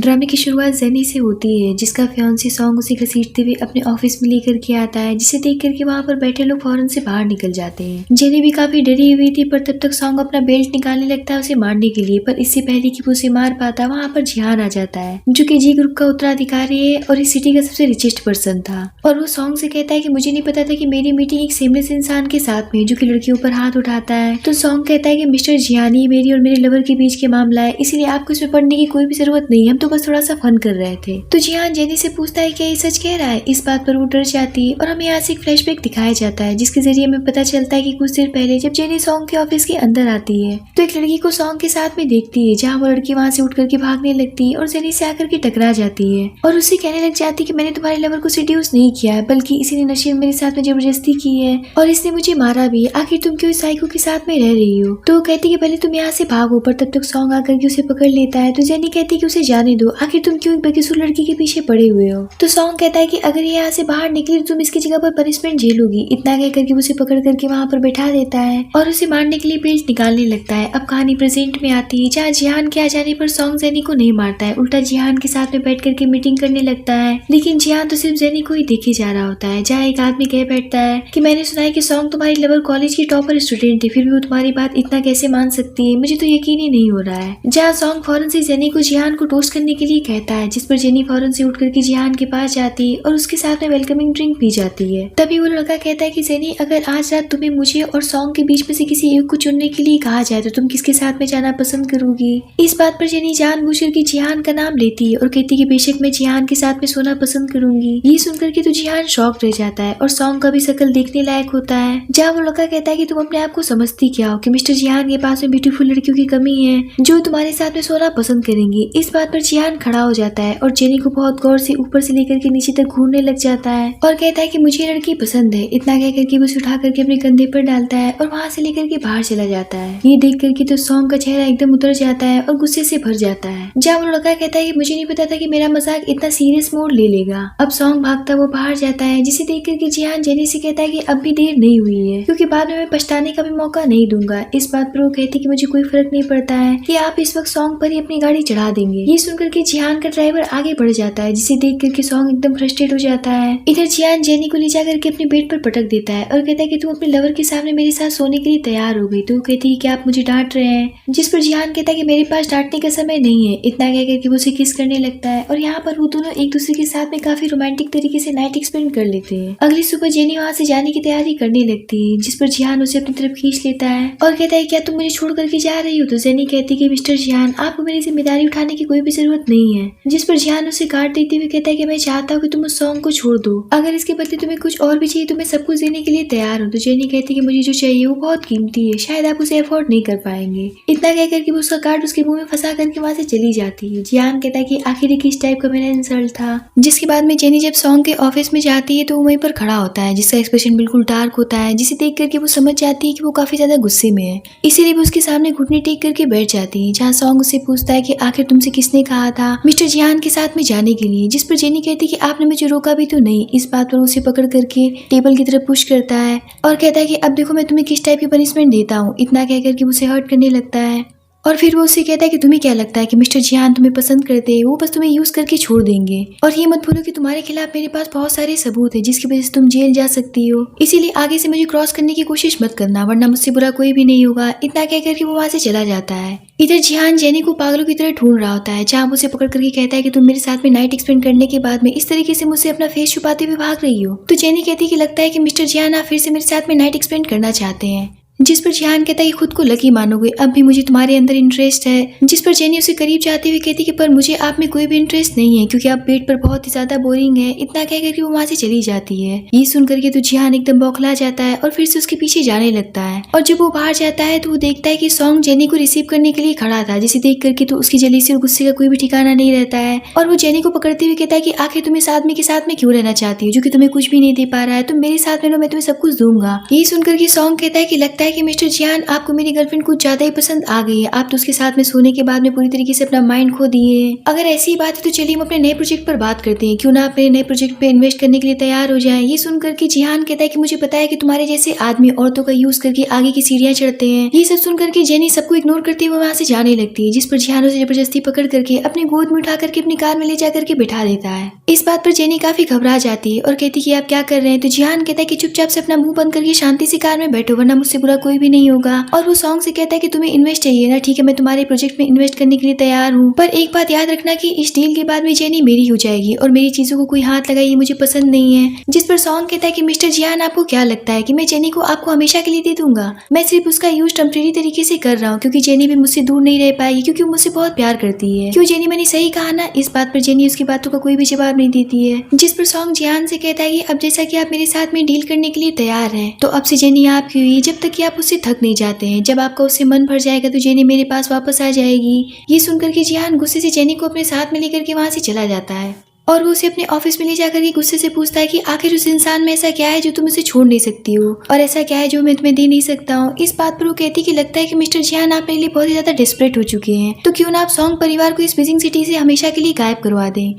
ड्रामे की शुरुआत जेनी से होती है, जिसका फियांसे सॉन्ग उसे घसीटते हुए अपने ऑफिस में लेकर के आता है, जिसे देख करके वहाँ पर बैठे लोग फौरन से बाहर निकल जाते हैं। जेनी भी काफी डरी हुई थी, पर तब तक सॉन्ग अपना बेल्ट निकालने लगता है उसे मारने के लिए, पर इससे पहले कि वो उसे मार पाता वहाँ पर जिहान आ जाता है, जो कि जी ग्रुप का उत्तराधिकारी है और इस सिटी का सबसे रिचेस्ट पर्सन था। और वो सॉन्ग से कहता है कि मुझे नहीं पता था कि मेरी मीटिंग एक सेमलेस इंसान के साथ में, जो कि लड़कियों पर हाथ उठाता है। तो सॉन्ग कहता है कि मिस्टर जिहानी, मेरी और मेरे लवर के बीच के मामला है, इसीलिए आपको इसमें पढ़ने की कोई भी जरूरत नहीं है, हम तो बस थोड़ा सा फन कर रहे थे। तो जिहान जेनी से पूछता है कि ये सच कह रहा है। इस बात पर वो डर जाती है और हमें यहाँ से एक फ्लैशबैक दिखाया जाता है, जिसके जरिए हमें पता चलता है कि कुछ देर पहले जब जेनी सॉन्ग के ऑफिस के अंदर आती है तो एक लड़की को सॉन्ग के साथ में देखती है, जहाँ वो लड़की वहाँ से उठ करके भागने लगती है और जेनी से आकर के टकरा जाती है और उससे कहने लग जाती है कि मैंने तुम्हारे लवर को सेड्यूस नहीं किया है, बल्कि इसी ने नशे में मेरे साथ में जबरदस्ती की है और इसने मुझे मारा भी। आखिर तुम क्यों इस साइको के साथ में रह रही हो? तो वो कहती है कि पहले तुम यहाँ से भागो, पर तब तक सॉन्ग आकर के उसे पकड़ लेता है। तो जेनी कहती है कि उसे जाने दो, आखिर तुम क्यों एक बेकसूर लड़की के पीछे पड़े हुए हो? तो सॉन्ग कहता है कि अगर ये यहाँ से बाहर निकली तो तुम इसकी जगह पर पनिशमेंट झेलोगी। इतना कह करके उसे पकड़ करके वहाँ पर बैठा देता है और उसे मारने के लिए बेल्ट निकालने लगता है। अब कहानी प्रेजेंट में आती है, जहाँ जिहान के आ जाने पर सॉन्ग जेनी को नहीं मारता है, उल्टा जिहान के साथ में बैठ करके मीटिंग करने लगता है। लेकिन जिहान तो सिर्फ जेनी को ही देखे जा रहा होता है, जहाँ एक आदमी कह बैठता है कि मैंने सुना है कि सॉन्ग तुम्हारी लवर कॉलेज की टॉपर स्टूडेंट थी, फिर भी वो तुम्हारी बात इतना कैसे मान सकती है? मुझे तो यकीन ही नहीं हो रहा है। जहाँ सॉन्ग फौरन से जेनी को जिहान को टोस्ट करने के लिए कहता है, जिस पर जेनी फौरन से उठ करके जिहान के पास जाती है और उसके साथ में वेलकमिंग ड्रिंक पी जाती है। तभी वो लड़का कहता है कि जेनी, अगर आज रात तुम्हें मुझे और सॉन्ग के बीच में से किसी एक को चुनने के लिए कहा जाए तो तुम किसके साथ में जाना पसंद करोगी? इस बात पर जेनी जानबूझकर के जिहान का नाम लेती है और कहती है कि बेशक मैं जिहान के साथ में सोना पसंद करूंगी। ये सुनकर के तो जिहान शॉक रह जाता है और सॉन्ग का भी शकल देखने लायक होता है, जहाँ वो लड़का कहता है कि तुम अपने आप को समझती क्या हो कि मिस्टर जिहान के पास में ब्यूटीफुल लड़कियों की कमी है जो तुम्हारे साथ में सोना पसंद करेंगी। इस बात पर जिहान खड़ा हो जाता है और जेनी को बहुत गौर से ऊपर से लेकर के नीचे तक घूरने लग जाता है और कहता है कि मुझे लड़की पसंद है। इतना कह करके वो उठा करके अपने कंधे पर डालता है और वहाँ से लेकर के बाहर चला जाता है। ये देख करके तो सॉन्ग का चेहरा एकदम उतर जाता है और गुस्से से भर जाता है, जहाँ वो लड़का कहता है कि मुझे नहीं पता था कि मेरा मजाक इतना सीरियस मोड़ ले लेगा। अब सॉन्ग भागता वो बाहर जाता है, जिसे देख करके जिहान जेनी से कहता है कि अब भी देर नहीं हुई है, क्योंकि बाद में मैं पछताने का भी मौका नहीं दूंगा। इस बात पर वो कहती कि मुझे कोई फर्क नहीं पड़ता है कि आप इस वक्त सॉन्ग पर ही अपनी गाड़ी चढ़ा देंगे। ये सुनकर के जिहान का ड्राइवर आगे बढ़ जाता है, जिसे देख करके सॉन्ग एकदम फ्रस्ट्रेट हो जाता है। इधर जिहान जेनी को ले जा करके अपने बेड पर पटक देता है और कहता है कि तुम अपने लवर के सामने मेरे साथ सोने के लिए तैयार हो गई। तो वो कहती है कि आप मुझे डांट रहे हैं, जिस पर जिहान कहता है कि मेरे पास डांटने का समय नहीं है। इतना कह करके वो उसे किस करने लगता है और यहाँ पर वो दोनों एक दूसरे के साथ में काफी रोमांटिक तरीके से नाइट एक्सपेंड कर लेते हैं। अगली सुबह जेनी वहाँ से जाने की तैयारी करने लगती है, जिस पर जिहान उसे अपनी तरफ खींच लेता है और कहता है क्या तुम मुझे छोड़ करके जा रही हो? तो जेनी कहती है कि मिस्टर जिहान, आपको मेरी जिम्मेदारी उठाने की कोई भी जरूरत नहीं है। जिस पर जिहान उसे काट देते हुए कहता है कि मैं चाहता हूँ कि तुम उस सॉन्ग को छोड़ दो, अगर इसके बदले तुम्हें कुछ और भी चाहिए तो मैं सब कुछ देने के लिए तैयार हूँ। तो जेनी कहती है कि मुझे जो चाहिए वो बहुत कीमती है, शायद आप उसे अफोर्ड नहीं कर पाएंगे। इतना कह करके वो उसका कार्ड उसके मुंह में फंसा करके वहाँ से चली जाती है। जिहान कहता है कि आखिर किस टाइप का मेरा इंसल्ट था। जिसके बाद में जेनी जब सॉन्ग के ऑफिस में जाती है तो वो वहीं पर खड़ा होता है, जिसका एक्सप्रेशन बिल्कुल डार्क होता है, जिसे देख करके वो समझ जाती है कि वो काफी ज्यादा गुस्से में है। इसीलिए वो उसके सामने घुटने टेक करके बैठ जाती है, जहाँ सॉन्ग उससे पूछता है कि आखिर तुमसे किसने कहा था मिस्टर जिहान के साथ में जाने के लिए? जिस पर जेनी कहती है कि आपने मुझे रोका भी तो नहीं। इस बात पर उसे पकड़ करके टेबल की तरफ पुश करता है और कहता है कि अब देखो मैं तुम्हें किस टाइप की पनिशमेंट देता हूँ। इतना कह करके उसे हर्ट करने लगता है और फिर वो उससे कहता है कि तुम्हें क्या लगता है कि मिस्टर जिहान तुम्हें पसंद करते हैं? वो बस तुम्हें यूज करके छोड़ देंगे। और ये मत भूलो कि तुम्हारे खिलाफ मेरे पास बहुत सारे सबूत है, जिसकी वजह से तुम जेल जा सकती हो। इसीलिए आगे से मुझे क्रॉस करने की कोशिश मत करना, वरना मुझसे बुरा कोई भी नहीं होगा। इतना कह करके वो वहाँ से चला जाता है। इधर जिहान जेनी को पागलों की तरह ढूंढ रहा होता है, जहाँ उसे पकड़ करके कहता है कि तुम मेरे साथ में नाइट एक्सपेंड करने के बाद में इस तरीके से मुझसे अपना फेस छुपाते हुए भाग रही हो। तो जेनी कहती है कि लगता है कि मिस्टर जिहान आप फिर से मेरे साथ में नाइट एक्सपेंड करना चाहते हैं। जिस पर जिहान कहता है कि खुद को लकी मानोगे, अब भी मुझे तुम्हारे अंदर इंटरेस्ट है। जिस पर जेनी उसे करीब जाते हुए कहती कि पर मुझे आप में कोई भी इंटरेस्ट नहीं है, क्योंकि आप बेड पर बहुत ही ज्यादा बोरिंग है। इतना कह करके वो वहाँ से चली जाती है। ये सुन करके तो जिहान एकदम बौखला जाता है और फिर से उसके पीछे जाने लगता है। और जब वो बाहर जाता है तो वो देखता है कि सॉन्ग जेनी को रिसीव करने के लिए खड़ा था, जिसे देख करके तो उसकी जलीसी और गुस्से का कोई भी ठिकाना नहीं रहता है। और वो जेनी को पकड़ते हुए कहता है कि आखिर तुम इस आदमी के साथ में क्यों रहना चाहती हो, जो कि तुम्हें कुछ भी नहीं दे पा रहा है? तुम मेरे साथ में लो, मैं तुम्हें सब कुछ दूंगा। ये सुनकर के सॉन्ग कहता है कि लगता है है कि मिस्टर जियान, आपको मेरी गर्लफ्रेंड कुछ ज्यादा ही पसंद आ गई है। आप तो उसके साथ में सोने के बाद में पूरी तरीके से अपना माइंड खो दिए हैं। अगर ऐसी बात है तो चलिए हम अपने नए प्रोजेक्ट पर बात करते हैं। क्यों ना आप मेरे नए प्रोजेक्ट पे इन्वेस्ट करने के लिए तैयार हो जाए। ये सुनकर के जिहान कहता है कि मुझे पता है कि तुम्हारे जैसे आदमी औरतों का यूज करके आगे की सीढ़ियां चढ़ते हैं। ये सब सुनकर के जेनी सबको इग्नोर करते हुए वहां से जाने लगती है, जिस पर जिहान उसे जबरदस्ती पकड़ करके अपनी गोद में उठा करके अपनी कार में ले जाकर के बिठा देता है। इस बात पर जेनी काफी घबरा जाती है और कहती है कि आप क्या कर रहे हैं। तो जिहान कहता है कि चुपचाप से अपना मुंह बंद करके शांति से कार में बैठो, वरना मुझसे बुरा कोई भी नहीं होगा। और वो सॉन्ग से कहता है कि तुम्हें इन्वेस्ट चाहिए ना, ठीक है मैं तुम्हारे प्रोजेक्ट में इन्वेस्ट करने के लिए तैयार हूँ, पर एक बात याद रखना कि इस डील के बाद में जेनी मेरी हो जाएगी और मेरी चीजों को कोई हाथ लगाए ये मुझे पसंद नहीं है। जिस पर सॉन्ग कहता है कि मिस्टर जिहान, आपको क्या लगता है कि मैं जेनी को आपको हमेशा के लिए दे दूंगा? मैं सिर्फ उसका यूज टेम्परेरी तरीके से कर रहा हूँ, क्योंकि जेनी भी मुझसे दूर नहीं रह पाएगी, क्योंकि वो मुझसे बहुत प्यार करती है। क्यों जेनी, मैंने सही कहा ना? इस बात पर जेनी उसकी बातों का कोई भी जवाब नहीं देती है। जिस पर सॉन्ग जिहान से कहता है कि अब जैसा कि आप मेरे साथ में डील करने के लिए तैयार हैं, तो अब से जेनी आपकी हुई, जब तक कि आप उससे थक नहीं जाते हैं। जब आपका उससे मन भर जाएगा तो जेनी मेरे पास वापस आ जाएगी। ये सुनकर के जिहान गुस्से से जेनी को अपने साथ में लेकर के वहां से चला जाता है और वो उसे अपने ऑफिस में ले जाकर के गुस्से से पूछता है कि आखिर उस इंसान में ऐसा क्या है जो तुम उसे छोड़ नहीं सकती हो, और ऐसा क्या है जो मैं तुम्हें दे नहीं सकता हूँ। इस बात पर वो कहती कि लगता है कि मिस्टर जिहान आप मेरे लिए बहुत ही ज्यादा डेस्परेट हो चुके हैं, तो क्यों ना आप सॉन्ग परिवार को इस बिजिंग सिटी से हमेशा के लिए गायब करवा दें।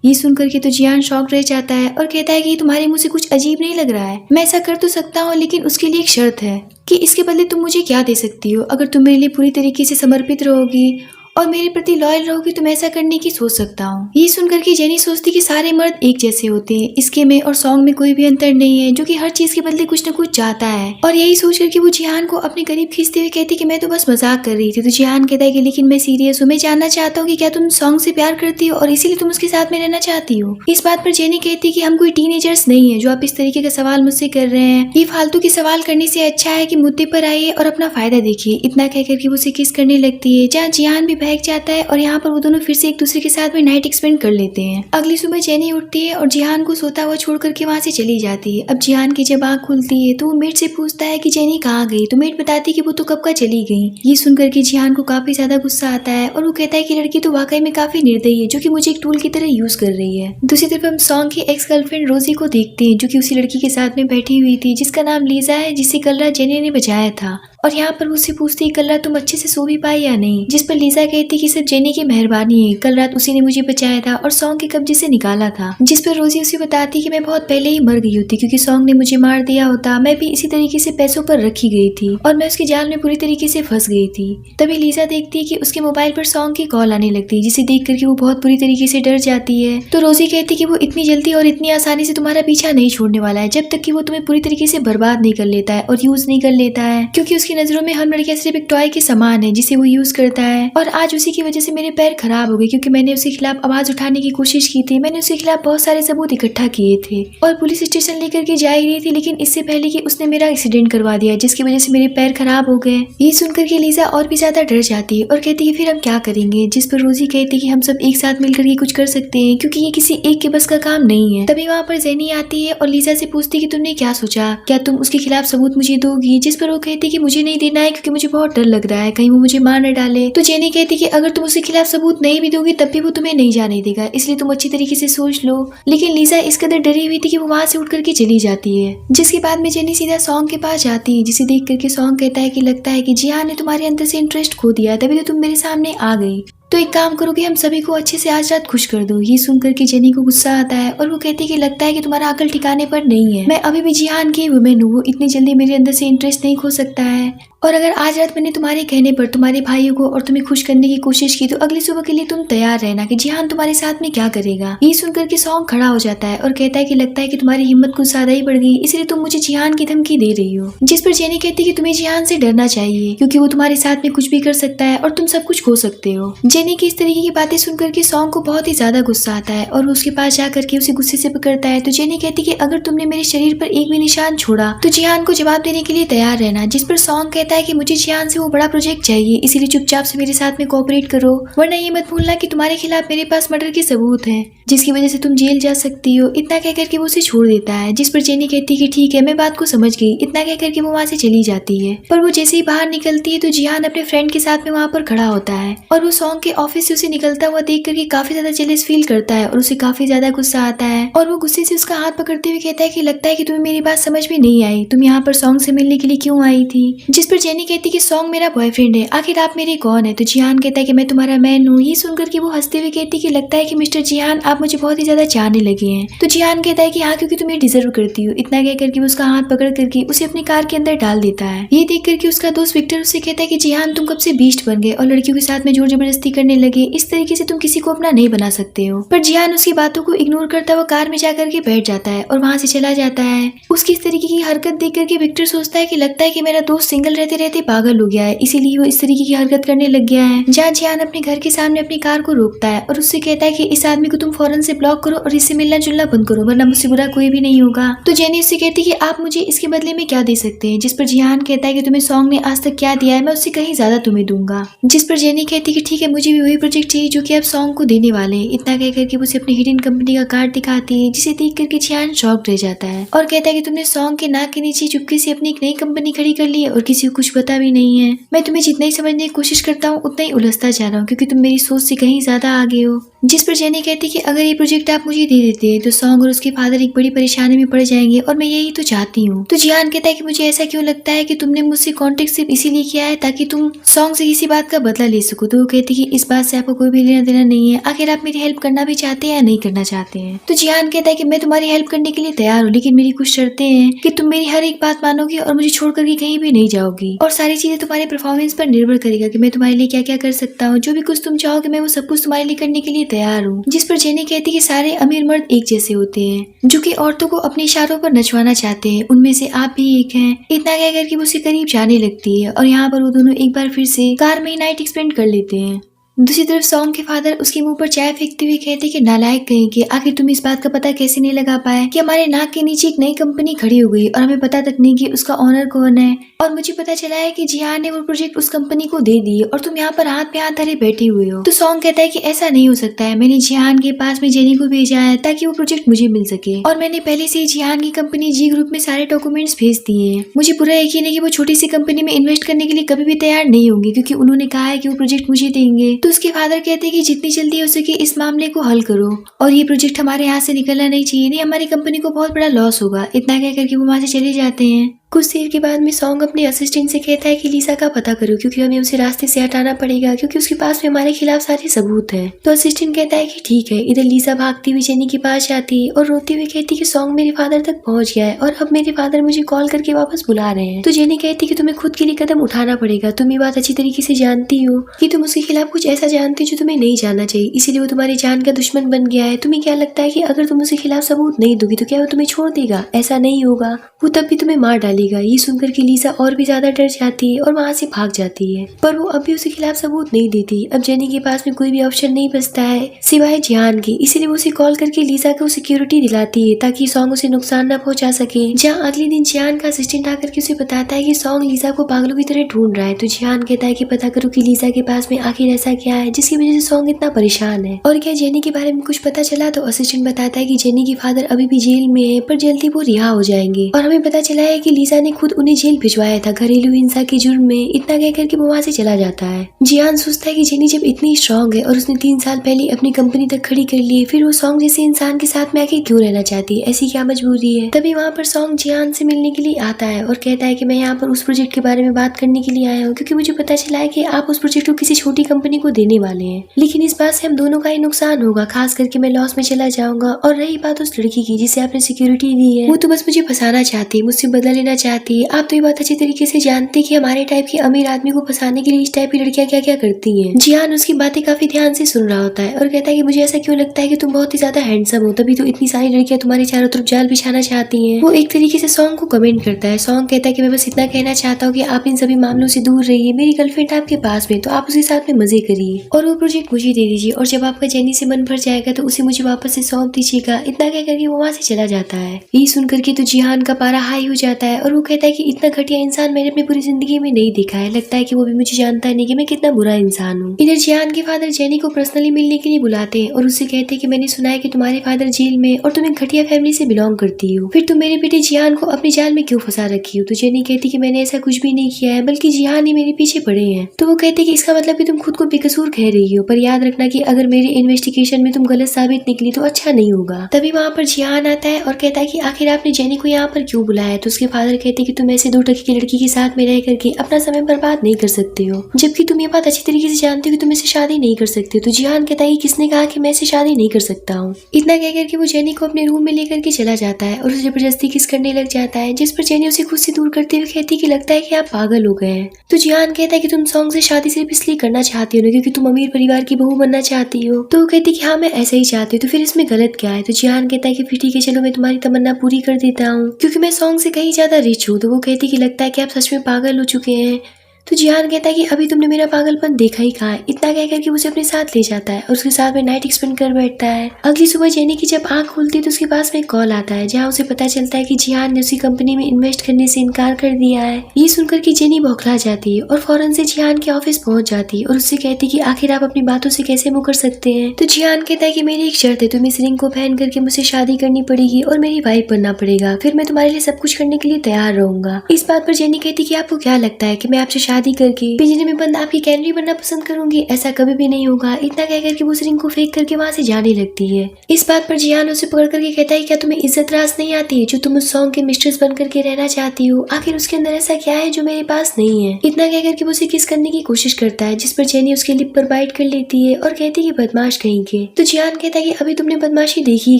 ये सुनकर के तो जिहान शॉक रह जाता है और कहता है कि तुम्हारे मुंह से कुछ अजीब नहीं लग रहा है? मैं ऐसा कर तो सकता हूँ, लेकिन उसके लिए एक शर्त है कि इसके बदले तुम मुझे क्या दे सकती हो। अगर तुम मेरे लिए पूरी तरीके से समर्पित रहोगी और मेरे प्रति लॉयल रहोगी तो मैं ऐसा करने की सोच सकता हूँ। ये सुनकर के जेनी सोचती कि सारे मर्द एक जैसे होते हैं, इसके में और सॉन्ग में कोई भी अंतर नहीं है, जो कि हर चीज के बदले कुछ न कुछ चाहता है। और यही सोच करके वो जिहान को अपने करीब खींचते हुए कहती कि मैं तो बस मजाक कर रही थी। तो जिहान कहता है कि लेकिन मैं सीरियस हूँ, मैं जानना चाहता हूँ कि क्या तुम सॉन्ग से प्यार करती हो और इसीलिए तुम उसके साथ में रहना चाहती हो। इस बात पर जेनी कहती कि हम कोई टीनेजर्स नहीं है जो आप इस तरीके का सवाल मुझसे कर रहे हैं। ये फालतू के सवाल करने से अच्छा है कि मुद्दे पर आइए और अपना फायदा देखिए। इतना कहकर के वो उसे किस करने लगती है, जहाँ जिहान भी बहक जाता है और यहाँ पर वो दोनों फिर से एक दूसरे के साथ में नाइट एक्सपेंड कर लेते हैं। अगली सुबह जेनी उठती है और जिहान को सोता हुआ छोड़ करके वहाँ से चली जाती है। अब जिहान की जब आँख खुलती है तो वो मेट से पूछता है कि जेनी कहाँ गई, तो मेट बताती कि वो तो कब का चली गई। ये सुनकर के जिहान को काफी ज्यादा गुस्सा आता है और वो कहता है कि लड़की तो वाकई में काफी निर्दयी है, जो कि मुझे एक टूल की तरह यूज कर रही है। दूसरी तरफ हम सॉन्ग की एक्स गर्लफ्रेंड रोजी को देखते हैं, जो कि उसी लड़की के साथ में बैठी हुई थी जिसका नाम लीजा है, जिसे कल रात जेनी ने बचाया था। और यहाँ पर उससे पूछती है कल रात तुम अच्छे से सो भी पाई या नहीं, जिस पर लीजा कहती कि सब जेनी की मेहरबानी है, कल रात उसी ने मुझे बचाया था और सॉन्ग के कब्जे से निकाला था। जिस पर रोजी उसे बताती कि मैं बहुत पहले ही मर गई होती, क्योंकि सॉन्ग ने मुझे मार दिया होता, मैं भी इसी तरीके से पैसों पर रखी गई थी और मैं उसके जाल में पूरी तरीके से फंस गई थी। तभी लीजा देखती है कि उसके मोबाइल पर सॉन्ग की कॉल आने लगती है, जिसे देख करके वो बहुत बुरी तरीके से डर जाती है। तो रोजी कहती कि वो इतनी जल्दी और इतनी आसानी से तुम्हारा पीछा नहीं छोड़ने वाला है, जब तक कि वो तुम्हें पूरी तरीके से बर्बाद नहीं कर लेता है और यूज नहीं कर लेता है, क्योंकि उसकी नजरों में हम लड़कियां सिर्फ एक टॉय के समान है जिसे वो यूज करता है। और आज उसी की वजह से मेरे पैर खराब हो गए, क्योंकि मैंने उसके खिलाफ आवाज उठाने की कोशिश की थी। मैंने उसके खिलाफ बहुत सारे सबूत इकट्ठा किए थे और पुलिस स्टेशन लेकर के जा रही थी, लेकिन इससे पहले कि उसने मेरा एक्सीडेंट करवा दिया, जिसकी वजह से मेरे पैर खराब हो गए। ये सुनकर के लीजा और भी ज्यादा डर जाती है और कहती है फिर हम क्या करेंगे। जिस पर रोजी कहती है कि हम सब एक साथ मिलकर के कुछ कर सकते हैं, क्योंकि ये किसी एक के बस का काम नहीं है। तभी वहाँ पर जेनी आती है और लीजा से पूछती कि तुमने क्या सोचा, क्या तुम उसके खिलाफ सबूत मुझे दोगी। जिस पर वो कहती कि मुझे नहीं देना है, क्योंकि मुझे बहुत डर लग रहा है कहीं वो मुझे मार न डाले। तो जेनी कहती कि अगर तुम उसके खिलाफ सबूत नहीं भी दोगी तब भी वो तुम्हें नहीं जाने देगा, इसलिए तुम अच्छी तरीके से सोच लो। लेकिन लीजा इस कदर डरी हुई थी कि वो वहाँ से उठ करके चली जाती है। जिसके बाद में जेनी सीधा सॉन्ग के पास जाती है, जिसे देख करके सॉन्ग कहता है कि लगता है कि जिहान ने तुम्हारे अंदर से इंटरेस्ट खो दिया, तभी तो तुम मेरे सामने आ गई। तो एक काम करो कि हम सभी को अच्छे से आज रात खुश कर दो। ये सुनकर के जेनी को गुस्सा आता है और वो कहती है कि लगता है कि तुम्हारा अकल ठिकाने पर नहीं है, मैं अभी भी जिहान की वुमेन हूँ, वो इतनी जल्दी मेरे अंदर से इंटरेस्ट नहीं खो सकता है। और अगर आज रात मैंने तुम्हारे कहने पर तुम्हारे भाइयों को और तुम्हें खुश करने की कोशिश की, तो अगली सुबह के लिए तुम तैयार रहना कि जिहान तुम्हारे साथ में क्या करेगा। ये सुनकर के सॉन्ग खड़ा हो जाता है और कहता है कि लगता है कि तुम्हारी हिम्मत कुछ ज्यादा ही बढ़ गई, इसलिए तुम मुझे जिहान की धमकी दे रही हो। जिस पर जेनी कहती है कि तुम्हें जिहान से डरना चाहिए, क्योंकि वो तुम्हारे साथ में कुछ भी कर सकता है और तुम सब कुछ खो सकते हो। जेनी की इस तरीके की बातें सुनकर के सॉन्ग को बहुत ही ज्यादा गुस्सा आता है और उसके पास जाकर के उसे गुस्से से पकड़ता है। तो जेनी कहती कि अगर तुमने मेरे शरीर पर एक भी निशान छोड़ा तो जिहान को जवाब देने के लिए तैयार रहना। जिस पर सॉन्ग कहता कहता है कि मुझे जियान से वो बड़ा प्रोजेक्ट चाहिए, इसीलिए चुपचाप से मेरे साथ में कोऑपरेट करो, वरना ये मत भूलना कि तुम्हारे खिलाफ मेरे पास मर्डर के सबूत हैं, जिसकी वजह से तुम जेल जा सकती हो। इतना कहकर के वो उसे छोड़ देता है, जिस पर जेनी कहती है कि ठीक है, मैं बात को समझ गई। इतना कहकर के वो वहाँ से चली जाती है। पर वो जैसे ही बाहर निकलती है तो जियान अपने फ्रेंड के साथ में वहाँ पर खड़ा होता है और वो सॉन्ग के ऑफिस से उसे निकलता हुआ देख करके काफी ज्यादा जेलस फील करता है और उसे काफी ज्यादा गुस्सा आता है और वो गुस्से से उसका हाथ पकड़ते हुए कहता है कि लगता है कि तुम्हें मेरी बात समझ में नहीं आई, तुम यहाँ पर सॉन्ग से मिलने के लिए क्यों आई थी। जिस पर जेनी कहती है कि सॉन्ग मेरा बॉयफ्रेंड है, आखिर आप मेरे कौन है। तो जियान कहता है कि मैं तुम्हारा मैन हूँ। ये सुनकर के वो हंसते हुए कहती है कि लगता है कि मिस्टर जियान आप मुझे बहुत ही ज्यादा चाहने लगे हैं। तो जियान कहता है कि हाँ, क्योंकि तुम ये डिजर्व करती हो। इतना कह करके वो उसका हाथ पकड़ करके उसे अपनी कार के अंदर डाल देता है। ये देख करके उसका दोस्त विक्टर उससे कहता है कि जियान तुम कब से बीस्ट बन गए और लड़कियों के साथ में जोर जबरदस्ती करने लगे, इस तरीके से तुम किसी को अपना नहीं बना सकते हो। पर जियान उसकी बातों को इग्नोर करता हुआ कार में जाकर के बैठ जाता है और वहाँ से चला जाता है। उसकी इस तरीके की हरकत देख करके विक्टर सोचता है कि लगता है कि मेरा दोस्त सिंगल रहते रहते पागल हो गया है, इसीलिए वो इस तरीके की हरकत करने लग गया है। जहाँ जियान अपने घर के सामने अपनी कार को रोकता है और उससे कहता है कि इस आदमी को तुम फौरन से ब्लॉक करो और इससे मिलना जुलना बंद करो, वरना मुझसे बुरा कोई भी नहीं होगा। तो जेनी उससे कहती है कि आप मुझे इसके बदले में क्या दे सकते हैं। जिस पर जियान कहता है कि तुम्हें सॉन्ग ने आज तक क्या दिया है, मैं उससे कहीं ज्यादा तुम्हें दूंगा। जिस पर जेनी कहती है कि ठीक है, मुझे भी वही प्रोजेक्ट चाहिए जो कि आप सॉन्ग को देने वाले हैं। इतना कह करके उसे अपनी हिडन कंपनी का कार्ड दिखाती है, जिसे देख करके जियान शॉक रह जाता है और कहता है कि तुमने सॉन्ग के नाक के नीचे चुपके से अपनी एक नई कंपनी खड़ी कर ली है और किसी को कुछ पता भी नहीं है। मैं तुम्हें जितना ही समझने की कोशिश करता हूँ उतना ही उलझता जा रहा हूँ, क्योंकि तुम मेरी सोच से कहीं ज्यादा आगे हो। जिस पर जेनी कहती है कि अगर ये प्रोजेक्ट आप मुझे दे देते हैं तो सॉन्ग और उसके फादर एक बड़ी परेशानी में पड़ जाएंगे और मैं यही तो चाहती हूँ। तो जियान कहता है कि मुझे ऐसा क्यों लगता है कि तुमने मुझसे कॉन्टेक्ट सिर्फ इसीलिए किया है ताकि तुम सॉन्ग से किसी बात का बदला ले सको। तो वो कहती है कि इस बात से आपको कोई भी लेना देना नहीं है, आखिर आप मेरी हेल्प करना भी चाहते हैं या नहीं करना चाहते हैं। तो जियान कहता है कि मैं तुम्हारी हेल्प करने के लिए तैयार हूँ, लेकिन मेरी कुछ शर्तें हैं कि तुम मेरी हर एक बात मानोगी और मुझे छोड़ करके कहीं भी नहीं जाओगी, और सारी चीजें तुम्हारे परफॉर्मेंस पर निर्भर करेगा कि मैं तुम्हारे लिए क्या क्या कर सकता हूँ। जो भी कुछ तुम चाहोगे मैं वो सब कुछ तुम्हारे लिए करने के लिए तैयार हूँ। जिस पर जेनी कहती है कि सारे अमीर मर्द एक जैसे होते हैं जो कि औरतों को अपने इशारों पर नचवाना चाहते हैं, उनमें से आप भी एक हैं। इतना कह करके वो उसके करीब जाने लगती है और यहाँ पर वो दोनों एक बार फिर से कार में ही नाइट स्पेंड कर लेते हैं। दूसरी तरफ सॉन्ग के फादर उसके मुंह पर चाय फेंकते हुए कहते कि नालायक कहीं के, आखिर तुम इस बात का पता कैसे नहीं लगा पाए कि हमारे नाक के नीचे एक नई कंपनी खड़ी हो गई और हमें पता तक नहीं कि उसका ओनर कौन है, और मुझे पता चला है कि जियान ने वो प्रोजेक्ट उस कंपनी को दे दी और तुम यहाँ पर हाथ पे हाथ धरे बैठे हुए हो। तो सॉन्ग कहता है कि ऐसा नहीं हो सकता है, मैंने जियान के पास में जेनी को भेजा है ताकि वो प्रोजेक्ट मुझे मिल सके, और मैंने पहले से ही जियान की कंपनी जी ग्रुप में सारे डॉक्यूमेंट्स भेज दिए हैं। मुझे पूरा यकीन है कि वो छोटी सी कंपनी में इन्वेस्ट करने के लिए कभी भी तैयार नहीं होंगे, क्योंकि उन्होंने कहा है कि वो प्रोजेक्ट मुझे देंगे। तो उसके फादर कहते हैं कि जितनी जल्दी हो सके इस मामले को हल करो और ये प्रोजेक्ट हमारे यहाँ से निकलना नहीं चाहिए, नहीं हमारी कंपनी को बहुत बड़ा लॉस होगा। इतना कह करके वो वहाँ से चले जाते हैं। कुछ देर के बाद में सॉन्ग अपने असिस्टेंट से कहता है कि लीसा का पता करो, क्योंकि हमें उसे रास्ते से हटाना पड़ेगा, क्योंकि उसके पास में हमारे खिलाफ सारे सबूत हैं। तो असिस्टेंट कहता है कि ठीक है। इधर लीसा भागती हुई जेनी के पास जाती है और रोती हुई कहती कि सॉन्ग मेरे फादर तक पहुंच गया है और अब मेरे फादर मुझे कॉल करके वापस बुला रहे हैं। तो जेनी कहती कि तुम्हें खुद के लिए कदम उठाना पड़ेगा, तुम ये बात अच्छी तरीके से जानती हो कि तुम उसके खिलाफ कुछ ऐसा जानती हो जो तुम्हें नहीं जानना चाहिए, इसीलिए वो तुम्हारी जान का दुश्मन बन गया है। तुम्हें क्या लगता है कि अगर तुम उसके खिलाफ सबूत नहीं दोगी तो क्या वो तुम्हें छोड़ देगा? ऐसा नहीं होगा, वो तब भी तुम्हें मार डालेगा। ये सुनकर लीसा और भी ज्यादा डर जाती है और वहाँ से भाग जाती है, पर वो अभी उसके खिलाफ सबूत नहीं देती। अब जेनी के पास में कोई भी ऑप्शन नहीं बचता है सिवाय जियान की, इसीलिए वो उसे कॉल करके लीसा को सिक्योरिटी दिलाती है ताकि सॉन्ग उसे नुकसान न पहुंचा सके। जहाँ अगले दिन जियान का असिस्टेंट आकर के उसे बताता है कि सॉन्ग लीसा को पागलों की तरह ढूंढ रहा है। तो जियान कहता है कि पता करो कि लीसा के पास में आखिर ऐसा क्या है जिसकी वजह से सॉन्ग इतना परेशान है, और क्या जेनी के बारे में कुछ पता चला। तो असिस्टेंट बताता है कि जेनी के फादर अभी भी जेल में है, पर जल्दी वो रिहा हो जाएंगे, और हमें पता चला है कि लीसा ने खुद उन्हें जेल भिजवाया था घरेलू हिंसा के जुर्म में। इतना कहकर के वो वहाँ से चला जाता है। जियान सोचता है कि जेनी जब इतनी स्ट्रॉन्ग है और उसने 3 साल पहले अपनी कंपनी तक खड़ी कर ली है, फिर वो सॉन्ग जैसे इंसान के साथ में आके क्यों रहना चाहती है, ऐसी क्या मजबूरी है। तभी वहाँ पर सॉन्ग जियान से मिलने के लिए आता है और कहता है कि मैं यहाँ पर उस प्रोजेक्ट के बारे में बात करने के लिए आया हूँ, क्योंकि मुझे पता चला है कि आप उस प्रोजेक्ट को किसी छोटी कंपनी को देने वाले हैं, लेकिन इस बात से हम दोनों का ही नुकसान होगा, खास करके मैं लॉस में चला जाऊंगा। और रही बात उस लड़की की जिसे आपने सिक्योरिटी दी है, वो तो बस मुझे फंसाना चाहती है, मुझसे बदला लेना चाहती है। आप तो ये बात अच्छी तरीके से जानते कि हमारे टाइप के अमीर आदमी को फंसाने के लिए इस टाइप की लड़कियां क्या क्या करती हैं। जियान उसकी बातें काफी ध्यान से सुन रहा होता है और कहता है कि मुझे ऐसा क्यों लगता है कि तुम बहुत ही ज्यादा हैंडसम हो, तभी तो इतनी सारी लड़कियां तुम्हारे चारों तरफ जाल बिछाना चाहती हैं। वो एक तरीके से सॉन्ग को कमेंट करता है। सॉन्ग कहता है कि मैं बस इतना कहना चाहता हूँ कि आप इन सभी मामलों से दूर रहिए, मेरी गर्लफ्रेंड आपके पास में, तो आप उसके साथ में मजे करिए और वो प्रोजेक्ट मुझे दे दीजिए, और जब आपका जेनी से मन भर जाएगा तो उसे मुझे वापस से सौंप दीजिएगा। इतना कह करके वो वहाँ से चला जाता है। ये सुन करके तो जियान का पारा हाई हो जाता है और और वो कहता है कि इतना घटिया इंसान मैंने अपनी पूरी जिंदगी में नहीं देखा है, लगता है कि वो भी मुझे जानता नहीं कि मैं कितना बुरा इंसान हूँ। इधर जियान के फादर जेनी को पर्सनली मिलने के लिए बुलाते हैं और उससे कहते हैं कि मैंने सुना है कि तुम्हारे फादर जेल में और तुम एक घटिया फैमिली से बिलोंग करती हो, फिर तुम मेरे बेटे जियान को अपनी जाल में क्यों फंसा रखी हो। तो जेनी कहती कि मैंने ऐसा कुछ भी नहीं किया है, बल्कि जियान ही मेरे पीछे पड़े हैं। तो वो कहते कि इसका मतलब कि तुम खुद को बेकसूर कह रही हो, पर याद रखना कि अगर मेरे इन्वेस्टिगेशन में तुम गलत साबित निकली तो अच्छा नहीं होगा। तभी वहाँ पर जियान आता है और कहता है कि आखिर आपने जेनी को यहाँ पर क्यों बुलाया। तो उसके फादर कहते कि तुम ऐसे 2 टके की लड़की के साथ में रह करके अपना समय बर्बाद नहीं कर सकते हो, जबकि तुम ये बात अच्छी तरीके से जानते हो कि तुम इससे शादी नहीं कर सकते हो। तो जियान कहता है कि किसने कहा कि मैं इससे शादी नहीं कर सकता हूँ। इतना कहकर के वो जेनी को अपने रूम में लेकर के चला जाता है और उसे जबरदस्ती किस करने लग जाता है, जिस पर जेनी उसे खुद से दूर करते हुए कहती कि लगता है कि आप पागल हो गए हैं। तो जियान कहता है कि तुम सॉन्ग से शादी सिर्फ इसलिए करना चाहती हो ना क्योंकि तुम अमीर परिवार की बहू बनना चाहती हो। तो वो कहती कि हाँ मैं ऐसा ही चाहती हूँ, तो फिर इसमें गलत क्या है। तो जियान कहता है कि फिर ठीक है चलो मैं तुम्हारी तमन्ना पूरी कर देता हूँ क्योंकि मैं सॉन्ग से कहीं ज्यादा रिच हूँ। तो वो कहती कि लगता है कि आप सच में पागल हो चुके हैं। तो जियान कहता है कि अभी तुमने मेरा पागलपन देखा ही कहाँ है। इतना कहकर के उसे अपने साथ ले जाता है और उसके साथ में नाइट स्पेंड कर बैठता है। अगली सुबह जेनी की जब आंख खुलती है तो उसके पास में एक कॉल आता है जहाँ उसे पता चलता है कि जियान ने उसी कंपनी में इन्वेस्ट करने से इनकार कर दिया है। ये सुनकर के जेनी बौखला जाती है और फौरन से जियान के ऑफिस पहुंच जाती है और उससे कहती है कि आखिर आप अपनी बातों से कैसे मुकर सकते हैं। तो जियान कहता है कि मेरी एक शर्त है, तुम इस रिंग को पहन करके मुझसे शादी करनी पड़ेगी और मेरी वाइफ बनना पड़ेगा, फिर मैं तुम्हारे लिए सब कुछ करने के लिए तैयार रहूंगा। इस बात पर जेनी कहती कि आपको क्या लगता है कि मैं आपसे शादी करके पिंजरे में बंद आपकी कैनरी बनना पसंद करूंगी, ऐसा कभी भी नहीं होगा। इतना कहकर के वो उस रिंग को फेंक करके वहाँ से जाने लगती है। इस बात पर जियान उसे पकड़ करके कहता है क्या तुम्हें इज्जत रास नहीं आती है जो तुम उस सॉन्ग के मिस्ट्रेस बन करके रहना चाहती हो, आखिर उसके अंदर ऐसा क्या है जो मेरे पास नहीं है। इतना कहकर के वो उसे किस करने की कोशिश करता है जिस पर जेनी उसके लिप पर बाइट कर लेती है और कहती है बदमाश कहीं के। तो जियान कहता है कि अभी तुमने बदमाशी देखी ही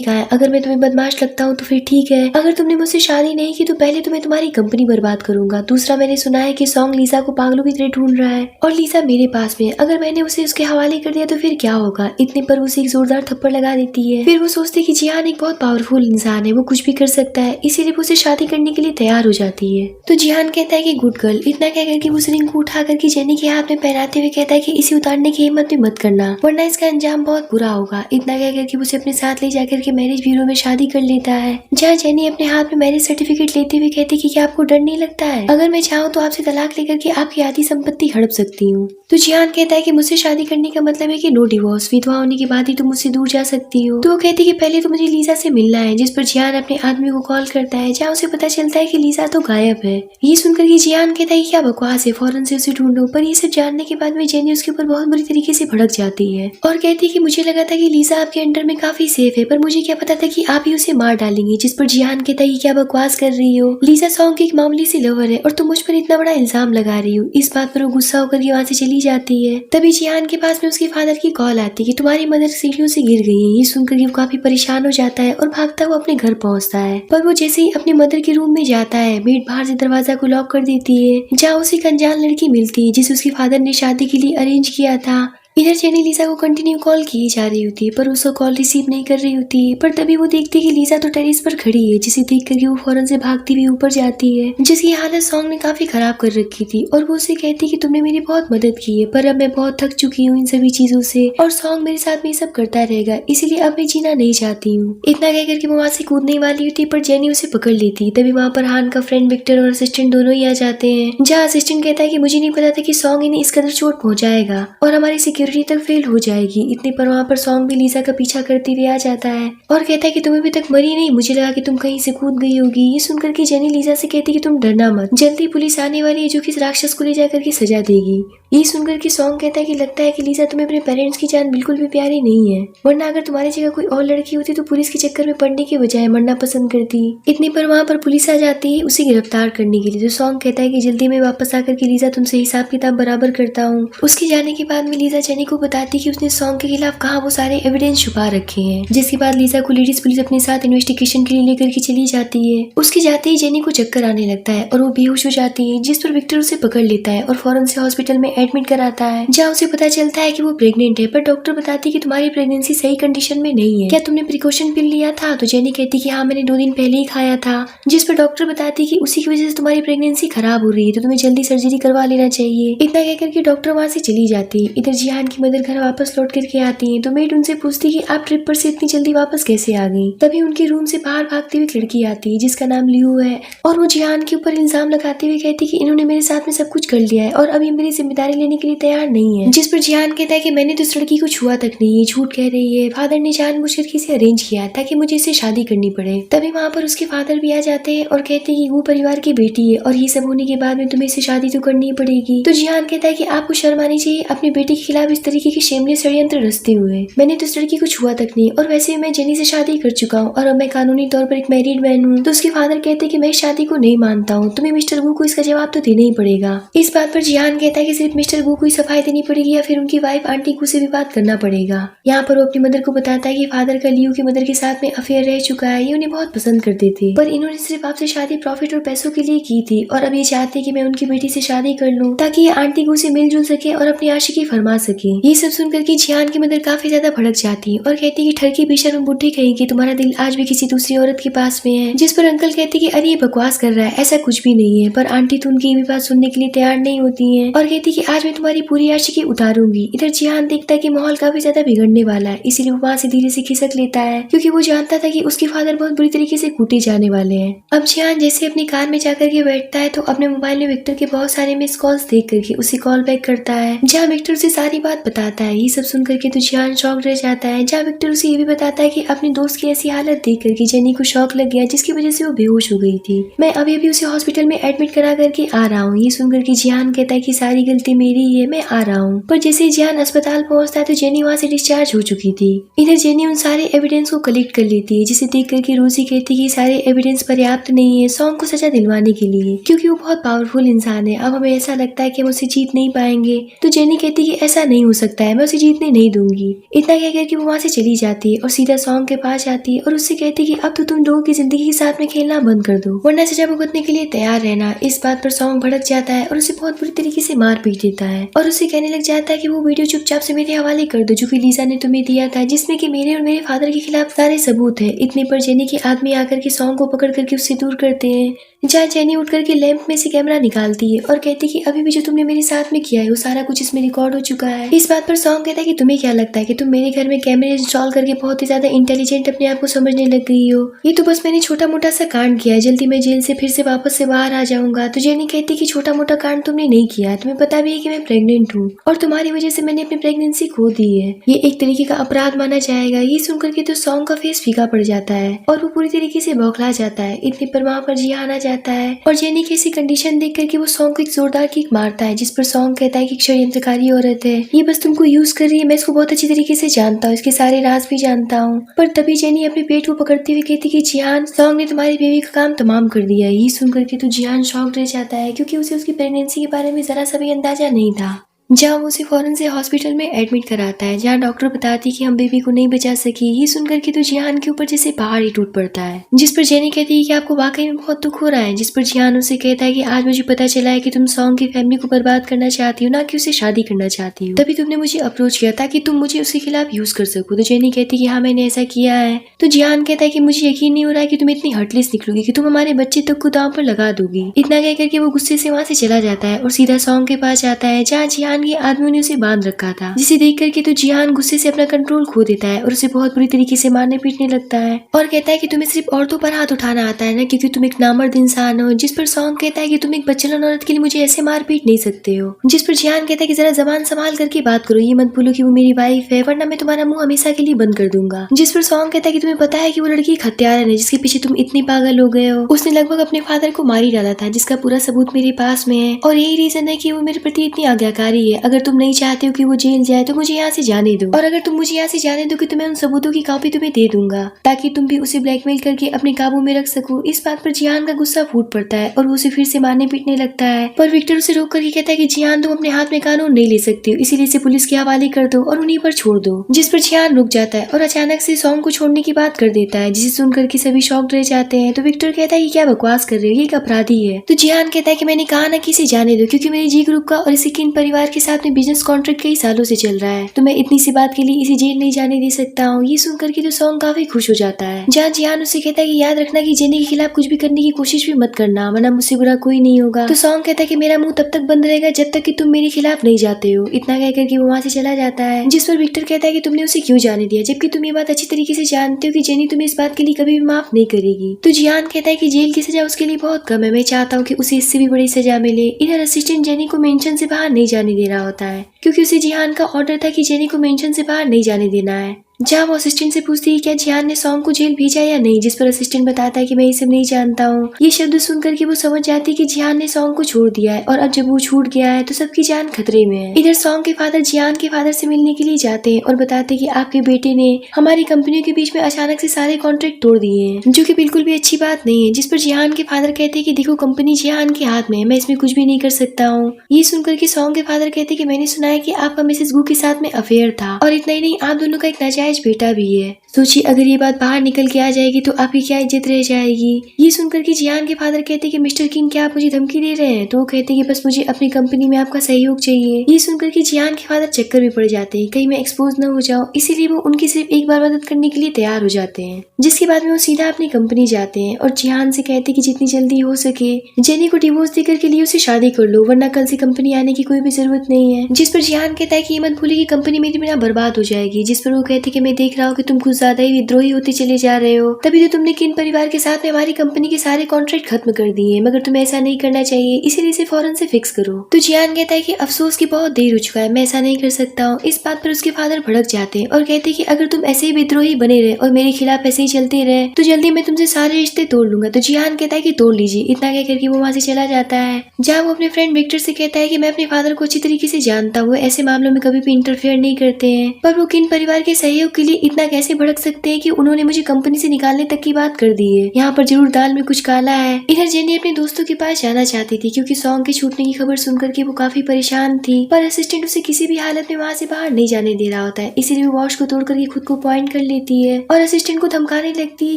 कहाँ है, अगर मैं तुम्हें बदमाश लगता हूँ तो फिर ठीक है, अगर तुमने मुझसे शादी नहीं की तो पहले तो मैं तुम्हारी कंपनी बर्बाद करूंगा। दूसरा मैंने सुना है कि सॉन्ग लीसा को पागलों की तरह ढूंढ रहा है और लीसा मेरे पास में, अगर मैंने उसे उसके हवाले कर दिया तो फिर क्या होगा। इतने पर उसे एक जोरदार थप्पड़ लगा देती है। फिर वो सोचती कि जियान एक बहुत पावरफुल इंसान है, वो कुछ भी कर सकता है, इसीलिए वो उसे शादी करने के लिए तैयार हो जाती है। तो जियान कहता है कि गुड गर्ल। इतना कहकर कि उस रिंग को उठा करके जेनी के हाथ में पहनाते हुए कहता है कि इसे उतारने की हिम्मत भी मत करना वरना इसका अंजाम बहुत बुरा होगा। इतना कहकर कि उसे अपने साथ ले जाकर के मैरिज ब्यूरो में शादी कर लेता है जहाँ जेनी अपने हाथ में मैरिज सर्टिफिकेट लेते हुए कहती कि क्या आपको डर नहीं लगता है, अगर मैं चाहूँ तो आपसे तलाक लेकर के आपकी आधी संपत्ति हड़प सकती हूँ। तो जियान कहता है कि मुझसे शादी करने का मतलब है कि नो डिवोर्स, विधवा होने के बाद ही तुम मुझसे दूर जा सकती हो। तो वो कहती कि पहले तो मुझे लीसा से मिलना है, जिस पर जियान अपने आदमी को कॉल करता है जहाँ उसे पता चलता है कि लीसा तो गायब है। ये सुनकर कि जियान कहता है कि क्या बकवास है, फौरन से उसे ढूंढो। पर ये सब जानने के बाद में जेनी उसके ऊपर बहुत बुरी तरीके से भड़क जाती है और कहती है कि मुझे लगा था कि लीसा आपके अंडर में काफी सेफ है, पर मुझे क्या पता था कि आप ही उसे मार डालेंगे। जिस पर जियान कहता है कि क्या बकवास कर रही हो, लीसा सॉन्ग की एक मामूली सी लवर है और तुम मुझ पर इतना बड़ा इल्जाम लगा रही हो। इस बात पर वो गुस्सा होकर के वहाँ से चली जाती है। तभी जियान के पास में उसके फादर की कॉल आती है कि तुम्हारी मदर सीढ़ियों से गिर गई है। ये सुनकर वो काफी परेशान हो जाता है और भागता हुआ अपने घर पहुंचता है। पर वो जैसे ही अपनी मदर के रूम में जाता है, मेड बाहर से दरवाजा को लॉक कर देती है जहाँ उसे एक अनजान लड़की मिलती है जिसे उसके फादर ने शादी के लिए अरेंज किया था। इधर जेनी लीसा को कंटिन्यू कॉल की जा रही होती है पर उसको कॉल रिसीव नहीं कर रही होती है। पर तभी वो देखती है कि लीसा तो टेरेस पर खड़ी है, जिसे देख करके वो फौरन से भागती हुई ऊपर जाती है जिसकी हालत सॉन्ग ने काफी खराब कर रखी थी। और वो उसे कहती है कि तुमने मेरी बहुत मदद की है पर अब मैं बहुत थक चुकी हूँ इन सभी चीजों से और सॉन्ग मेरे साथ में ये सब करता रहेगा, इसीलिए अब मैं जीना नहीं चाहती हूँ। इतना कह करके वो वहाँ से कूदने वाली होती पर जेनी उसे पकड़ लेती। तभी वहाँ पर हान का फ्रेंड विक्टर और असिस्टेंट दोनों ही आ जाते हैं जहाँ असिस्टेंट कहता है कि मुझे नहीं पता था कि सॉन्ग इन्हें इस कदर चोट पहुंचाएगा और हमारी सिक्योरिटी तक फेल हो जाएगी। इतने पर वहाँ पर सॉन्ग भी लीसा का पीछा करते हुए आ जाता है और कहता है कि तुम अभी तक मरी नहीं, मुझे लगा कि तुम कहीं से कूद गई होगी। ये सुनकर के जेनी लीसा से कहती कि तुम डरना मत, जल्दी पुलिस आने वाली है जो कि इस राक्षस को ले जाकर के सजा देगी। ये सुनकर के सॉन्ग कहता है कि लगता है कि लीसा तुम्हें अपने पेरेंट्स की जान बिल्कुल भी प्यारी नहीं है, वरना अगर तुम्हारी जगह कोई और लड़की होती तो पुलिस के चक्कर में पड़ने के बजाय मरना पसंद करती। इतने पर वहाँ पर पुलिस आ जाती है उसे गिरफ्तार करने के लिए। तो सॉन्ग कहता है कि जल्दी मैं वापस आकर के लीसा तुमसे हिसाब किताब बराबर करता हूँ। उसके जाने के बाद में लीसा जेनी को बताती कि उसने सॉन्ग के खिलाफ कहा वो सारे एविडेंस छुपा रखे हैं, जिसके बाद लीसा को लेडीज पुलिस अपने साथ इन्वेस्टिगेशन के लिए लेकर के चली जाती है। उसके जाते ही जेनी को चक्कर आने लगता है और वो बेहोश हो जाती है, जिस पर विक्टर उसे पकड़ लेता है और फौरन से हॉस्पिटल में एडमिट कराता है, जहाँ उसे पता चलता है कि वो प्रेग्नेंट है। पर डॉक्टर बताती है कि तुम्हारी प्रेगनेंसी सही कंडीशन में नहीं है, क्या तुमने प्रिकॉशन पिल लिया था? तो जेनी कहती है कि हाँ, मैंने 2 दिन पहले ही खाया था। जिस पर डॉक्टर बताती है कि उसी की वजह से तुम्हारी प्रेगनेंसी खराब हो रही है, तो तुम्हें जल्दी सर्जरी करवा लेना चाहिए। इतना कहकर के डॉक्टर वहाँ से चली जाती है। इधर जिहान की मदर घर वापस लौट करके आती है तो मेड उनसे पूछती है कि आप ट्रिप पर से इतनी जल्दी वापस कैसे आ गई। तभी उनके रूम से बाहर भागती हुई एक लड़की आती है जिसका नाम लियू है, और वो जिहान के ऊपर इल्जाम लगाते हुए कहती है कि इन्होंने मेरे साथ में सब कुछ कर लिया है और अब ये मेरी जिम्मेदारी लेने के लिए तैयार नहीं है। जिस पर जिहान कहता है कि मैंने तो इस लड़की को छुआ तक नहीं, ये झूठ कह रही है। फादर ने जानबूझकर इसे अरेंज किया ताकि मुझे इससे शादी करनी पड़े। तभी वहाँ पर उसके फादर भी आ जाते हैं और कहते हैं कि वो परिवार की बेटी है और ये सब होने के बाद में तुम्हें इससे शादी तो करनी ही पड़ेगी। तो जिहान कहता है कि आपको शर्म आनी चाहिए अपनी बेटी के खिलाफ इस तरीके के शेमलेस षड्यंत्र रचते हुए। मैंने तो इस लड़की को छुआ तक नहीं, और वैसे मैं जेनी से शादी कर चुका हूँ और अब मैं कानूनी तौर पर एक मैरिड मैन हूँ। तो उसके फादर कहते हैं कि मैं इस शादी को नहीं मानता हूँ, तुम्हें मिस्टर वू को इसका जवाब तो देना ही पड़ेगा। इस बात पर जिहान कहता है कि सिर्फ मिस्टर वू को ही सफाई देनी पड़ेगी या फिर उनकी वाइफ आंटी को से भी बात करना पड़ेगा। यहाँ पर वो अपनी मदर को बताता है कि फादर का लियू की मदर के साथ में अफेयर रह चुका है, ये उन्हें बहुत पसंद करते थे, पर इन्होंने सिर्फ आपसे शादी प्रॉफिट और पैसों के लिए की थी, और अब ये चाहते हैं कि मैं उनकी बेटी से शादी कर लूं ताकि ये आंटी को से मिलजुल सके और अपनी आशिकी फरमा सके। ये सब सुनकर के जिहान की मदर काफी ज्यादा भड़क जाती और कहती कि ठरकी बेशर्म बुढ़ी कहेगी तुम्हारा दिल आज भी किसी दूसरी औरत के पास में है। जिस पर अंकल कहते कि अरे ये बकवास कर रहा है, ऐसा कुछ भी नहीं है। पर आंटी तो उनकी भी बात सुनने के लिए तैयार नहीं होती है और कहती कि आज मैं तुम्हारी पूरी आशिकी उतारूंगी। इधर जिहान देखता है कि माहौल काफी ज्यादा बिगड़ने वाला है, इसीलिए वो वहाँ से धीरे से खिसक लेता है क्योंकि वो जानता था कि उसके फादर बहुत बुरी तरीके से कूटे जाने वाले हैं। अब जिहान जैसे अपनी कार में जाकर के बैठता है तो अपने मोबाइल में विक्टर के बहुत सारे मिस कॉल्स देख करके उसे कॉल बैक करता है, जहाँ विक्टर उसे सारी बात बताता है। ये सब सुन करके तो जिहान शॉक रह जाता है, जहाँ विक्टर उसे ये भी बताता है कि अपने दोस्त की ऐसी हालत देख करके जेनी को शॉक लग गया जिसकी वजह से वो बेहोश हो गई थी। मैं अभी अभी उसे हॉस्पिटल में एडमिट करा करके आ रहा हूँ। ये सुनकर के जिहान कहता है कि सारी गलती मेरी ही है, मैं आ रहा हूँ। पर जैसे जिहान अस्पताल पहुंचता है तो जेनी वहाँ से डिस्चार्ज हो चुकी थी। इधर जेनी उन सारे एविडेंस को कलेक्ट कर लेती है, जिसे देख करके रोजी कहती है कि सारे एविडेंस पर्याप्त नहीं है सॉन्ग को सजा दिलवाने के लिए, क्योंकि वो बहुत पावरफुल इंसान है। अब हमें ऐसा लगता है कि हम उसे जीत नहीं पाएंगे। तो जेनी कहती है कि ऐसा नहीं हो सकता है, मैं उसे जीतने नहीं दूंगी। इतना कह करके वो वहाँ से चली जाती है और सीधा सॉन्ग के पास जाती है और उससे कहती है कि अब तो तुम लोगों की जिंदगी के साथ में खेलना बंद कर दो, वरना सजा भुगतने के लिए तैयार रहना। इस बात पर सॉन्ग भड़क जाता है और उसे बहुत बुरी तरीके से मार पीट देता है और उसे कहने लग जाता है कि वो वीडियो चुपचाप से मेरे हवाले कर दो जो कि लीजा ने तुम्हें दिया था, जिसमें कि मेरे और मेरे फादर के खिलाफ सारे सबूत है। इतने पर जेनी के आदमी आकर के सॉन्ग को पकड़ करके उससे दूर करते हैं, जहाँ जेनी उठ करके लैंप में से कैमरा निकालती है और कहती है कि अभी भी जो तुमने मेरे साथ में किया है वो सारा कुछ इसमें रिकॉर्ड हो चुका है। इस बात पर सॉन्ग कहता है कि तुम्हें क्या लगता है कि तुम मेरे घर में कैमरे इंस्टॉल करके बहुत ही ज्यादा इंटेलिजेंट अपने आप को समझने लग गई हो? ये तो बस मैंने छोटा मोटा सा कांड किया है, जल्दी मैं जेल से फिर से वापस से बाहर आ जाऊंगा। तो जेनी कहती कि छोटा मोटा कांड तुमने नहीं किया, तुम्हें पता भी है कि मैं प्रेग्नेंट हूँ और तुम्हारी वजह से मैंने अपनी प्रेगनेंसी खो दी है, ये एक तरीके का अपराध माना जाएगा। ये सुनकर के तो सॉन्ग का फेस फीका पड़ जाता है और वो पूरी तरीके से बौखला जाता है। इतने पर वहाँ पर जिहान आ जाता है और जेनी की ऐसी कंडीशन देख करके वो सॉन्ग को एक जोरदार किक मारता है, जिस पर सॉन्ग कहता है कि षड्यंत्रकारी औरत है, ये बस तुमको यूज कर रही है, मैं इसको बहुत अच्छी तरीके से जानता हूँ, इसके सारे राज भी जानता हूँ। पर तभी जेनी अपने पेट को पकड़ते हुए कहती कि जिहान, सॉन्ग ने तुम्हारी बेबी का काम तमाम कर दिया है। ये सुनकर के तो जिहान शॉक रह जाता है क्योंकि उसे उसकी प्रेगनेंसी के बारे में जरा सा भी अंदाजा नहीं था, जहाँ वो उसे फौरन से हॉस्पिटल में एडमिट कराता है, जहाँ डॉक्टर बताती है कि हम बेबी को नहीं बचा सकी। ये सुनकर के तो जिहान के ऊपर जैसे पहाड़ ही टूट पड़ता है, जिस पर जेनी कहती है कि आपको वाकई में बहुत दुख हो रहा है। जिस पर जिहान उसे कहता है कि आज मुझे पता चला है कि तुम सॉन्ग की फैमिली को बर्बाद करना चाहती हो, ना कि उसे शादी करना चाहती हो। तभी तुमने मुझे अप्रोच किया ताकि तुम मुझे उसके खिलाफ यूज कर सको। तो जेनी कहती है कि हाँ मैंने ऐसा किया है। तो जिहान कहता है कि मुझे यकीन नहीं हो रहा है कि तुम इतनी हर्टलेस निकलोगी कि तुम हमारे बच्चे तक को दांव पर लगा दोगी। इतना कह करके वो गुस्से से वहाँ से चला जाता है और सीधा सॉन्ग के पास जाता है, जहाँ जिहान के आदमियों ने उसे बांध रखा था, जिसे देख करके तो जिहान गुस्से से अपना कंट्रोल खो देता है और उसे बहुत बुरी तरीके से मारने पीटने लगता है और कहता है कि तुम्हें सिर्फ औरतों पर हाथ उठाना आता है ना, क्योंकि तुम एक नामर्द इंसान हो। जिस पर सॉन्ग कहता है कि तुम एक बच्चलन औरत के लिए मुझे ऐसे मार पीट नहीं सकते हो। जिस पर जिहान कहता है कि जरा जबान संभाल करके बात करो, ये मत बोलो कि वो मेरी वाइफ है, वरना मैं तुम्हारा मुंह हमेशा के लिए बंद कर दूंगा। जिस पर सॉन्ग कहता है कि तुम्हें पता है कि वो लड़की एक हत्यारा है जिसके पीछे तुम इतनी पागल हो गए हो, उसने लगभग अपने फादर को मार ही डाला था, जिसका पूरा सबूत मेरे पास में है और यही रीजन है कि वो मेरे प्रति इतनी आज्ञाकारी है। अगर तुम नहीं चाहते हो कि वो जेल जाए तो मुझे यहाँ से जाने दो, और अगर तुम मुझे यहाँ से जाने दोगे तो मैं उन सबूतों की कॉपी तुम्हें दे दूंगा ताकि तुम भी उसे ब्लैकमेल करके अपने काबू में रख सको। इस बात पर जिहान का गुस्सा फूट पड़ता है और वो उसे फिर से मारने पीटने लगता है, पर विक्टर उसे रोक करके कहता है कि जिहान तुम अपने हाथ में कानून नहीं ले सकती हो, इसीलिए इसे पुलिस के हवाले कर दो और उन्हीं पर छोड़ दो। जिस पर जिहान रुक जाता है और अचानक से सॉन्ग को छोड़ने की बात कर देता है, जिसे सुनकर के सभी शॉक्ड रह जाते हैं। तो विक्टर कहता है कि क्या बकवास कर रहे हो, ये एक अपराधी है। तो जिहान कहता है कि मैंने कहा ना कि इसे जाने दो, क्योंकि मेरे जी ग्रुप का और इसे किन परिवार आपके साथ में बिजनेस कॉन्ट्रैक्ट कई सालों से चल रहा है, तो मैं इतनी सी बात के लिए इसे जेल नहीं जाने दे सकता हूँ। ये सुनकर के तो सॉन्ग काफी खुश हो जाता है। जहाँ जियान उसे कहता है कि याद रखना कि जेनी के खिलाफ कुछ भी करने की कोशिश भी मत करना, वरना मुझसे बुरा कोई नहीं होगा। तो सॉन्ग कहता है कि मेरा मुंह तब तक बंद रहेगा जब तक कि तुम मेरे खिलाफ नहीं जाते हो। इतना कहकर के वो वहाँ से चला जाता है, जिस पर विक्टर कहता है कि तुमने उसे क्यों जाने दिया, जबकि तुम ये बात अच्छी तरीके से जानते हो कि जेनी तुम्हें इस बात के लिए कभी भी माफ नहीं करेगी। तो जियान कहता है कि जेल की सजा उसके लिए बहुत कम है, मैं चाहता हूँ कि उसे इससे भी बड़ी सजा मिले। इधर असिस्टेंट जेनी को मेंशन से बाहर नहीं जाने दे रहा होता है, क्योंकि उसे जियान का ऑर्डर था कि जेनी को मेंशन से बाहर नहीं जाने देना है। जहाँ वो असिस्टेंट से पूछती है क्या जियान ने सॉन्ग को जेल भेजा या नहीं, जिस पर असिस्टेंट बताता है कि मैं ये सब नहीं जानता हूँ। ये शब्द सुनकर के वो समझ जाती है कि जियान ने सॉन्ग को छोड़ दिया है, और अब जब वो छूट गया है तो सबकी जान खतरे में है। इधर सॉन्ग के फादर जियान के फादर से मिलने के लिए जाते हैं और बताते हैं कि आपके बेटे ने हमारी कंपनियों के बीच में अचानक से सारे कॉन्ट्रैक्ट तोड़ दिए हैं, जो कि बिल्कुल भी अच्छी बात नहीं है। जिस पर जियान के फादर कहते हैं कि देखो कंपनी जियान के हाथ में है, मैं इसमें कुछ भी नहीं कर सकता हूँ। ये सुनकर के सॉन्ग के फादर कहते हैं कि मैंने सुना है कि आपका मिसेस गु के साथ में अफेयर था, और इतना ही नहीं आप दोनों का एक नाजायज बेटा भी है। सोचिए अगर ये बात बाहर निकल के आ जाएगी तो आपकी क्या इज्जत रह जाएगी। ये सुनकर के जियान के फादर कहते हैं कि मिस्टर किंग क्या आप मुझे धमकी दे रहे हैं। तो वो कहते हैं कि बस मुझे अपनी कंपनी में आपका सहयोग चाहिए। ये सुनकर के जियान के फादर चक्कर में पड़ जाते हैं, कहीं मैं एक्सपोज न हो जाऊं, इसीलिए वो उनकी सिर्फ एक बार मदद करने के लिए तैयार हो जाते हैं। जिसके बाद में वो सीधा अपनी कंपनी जाते हैं और जियान से कहते हैं कि जितनी जल्दी हो सके जेनी को डिवोर्स देकर के लिए उसे शादी कर लो, वरना कल से कंपनी आने की कोई भी जरूरत नहीं है। जिस पर जियान कहता है कि ये मत भूलिए कि कंपनी मेरी बिना बर्बाद हो जाएगी। जिस पर वो कहते हैं कि मैं देख रहा हूँ कि तुम कुछ ज्यादा ही विद्रोही होते चले जा रहे हो, तभी तो तुमने किन परिवार के साथ में हमारी कंपनी के सारे कॉन्ट्रैक्ट खत्म कर दिए, मगर तुम्हें ऐसा नहीं करना चाहिए, इसीलिए इसे फौरन से फिक्स करो। तो जियान कहता है कि अफसोस की बहुत देर हो चुका है, मैं ऐसा नहीं कर सकता हूँ। इस बात पर उसके फादर भड़क जाते हैं और कहते हैं कि अगर तुम ऐसे ही विद्रोही बने रहे और मेरे खिलाफ ऐसे ही चलते रहे तो जल्दी मैं तुमसे सारे रिश्ते तोड़ लूंगा। तो जियान कहता है कि तोड़ लीजिए। इतना कह करके वो वहाँ से चला जाता है, जहाँ वो अपने फ्रेंड विक्टर से कहता है कि मैं अपने फादर को अच्छी तरीके से जानता हूँ, ऐसे मामलों में कभी भी इंटरफेयर नहीं करते हैं, पर वो किन परिवार के सहयोग के लिए इतना कैसे भड़क सकते हैं कि उन्होंने मुझे कंपनी से निकालने तक की बात कर दी है। यहाँ पर जरूर दाल में कुछ काला है। इधर जेनी अपने दोस्तों के पास जाना चाहती थी, क्योंकि सॉन्ग के छूटने की खबर सुनकर के वो काफी परेशान थी, पर असिस्टेंट उसे किसी भी हालत में वहाँ से बाहर नहीं जाने दे रहा होता है, इसीलिए वो वॉच को तोड़ करके खुद को पॉइंट कर लेती है और असिस्टेंट को धमकाने लगती है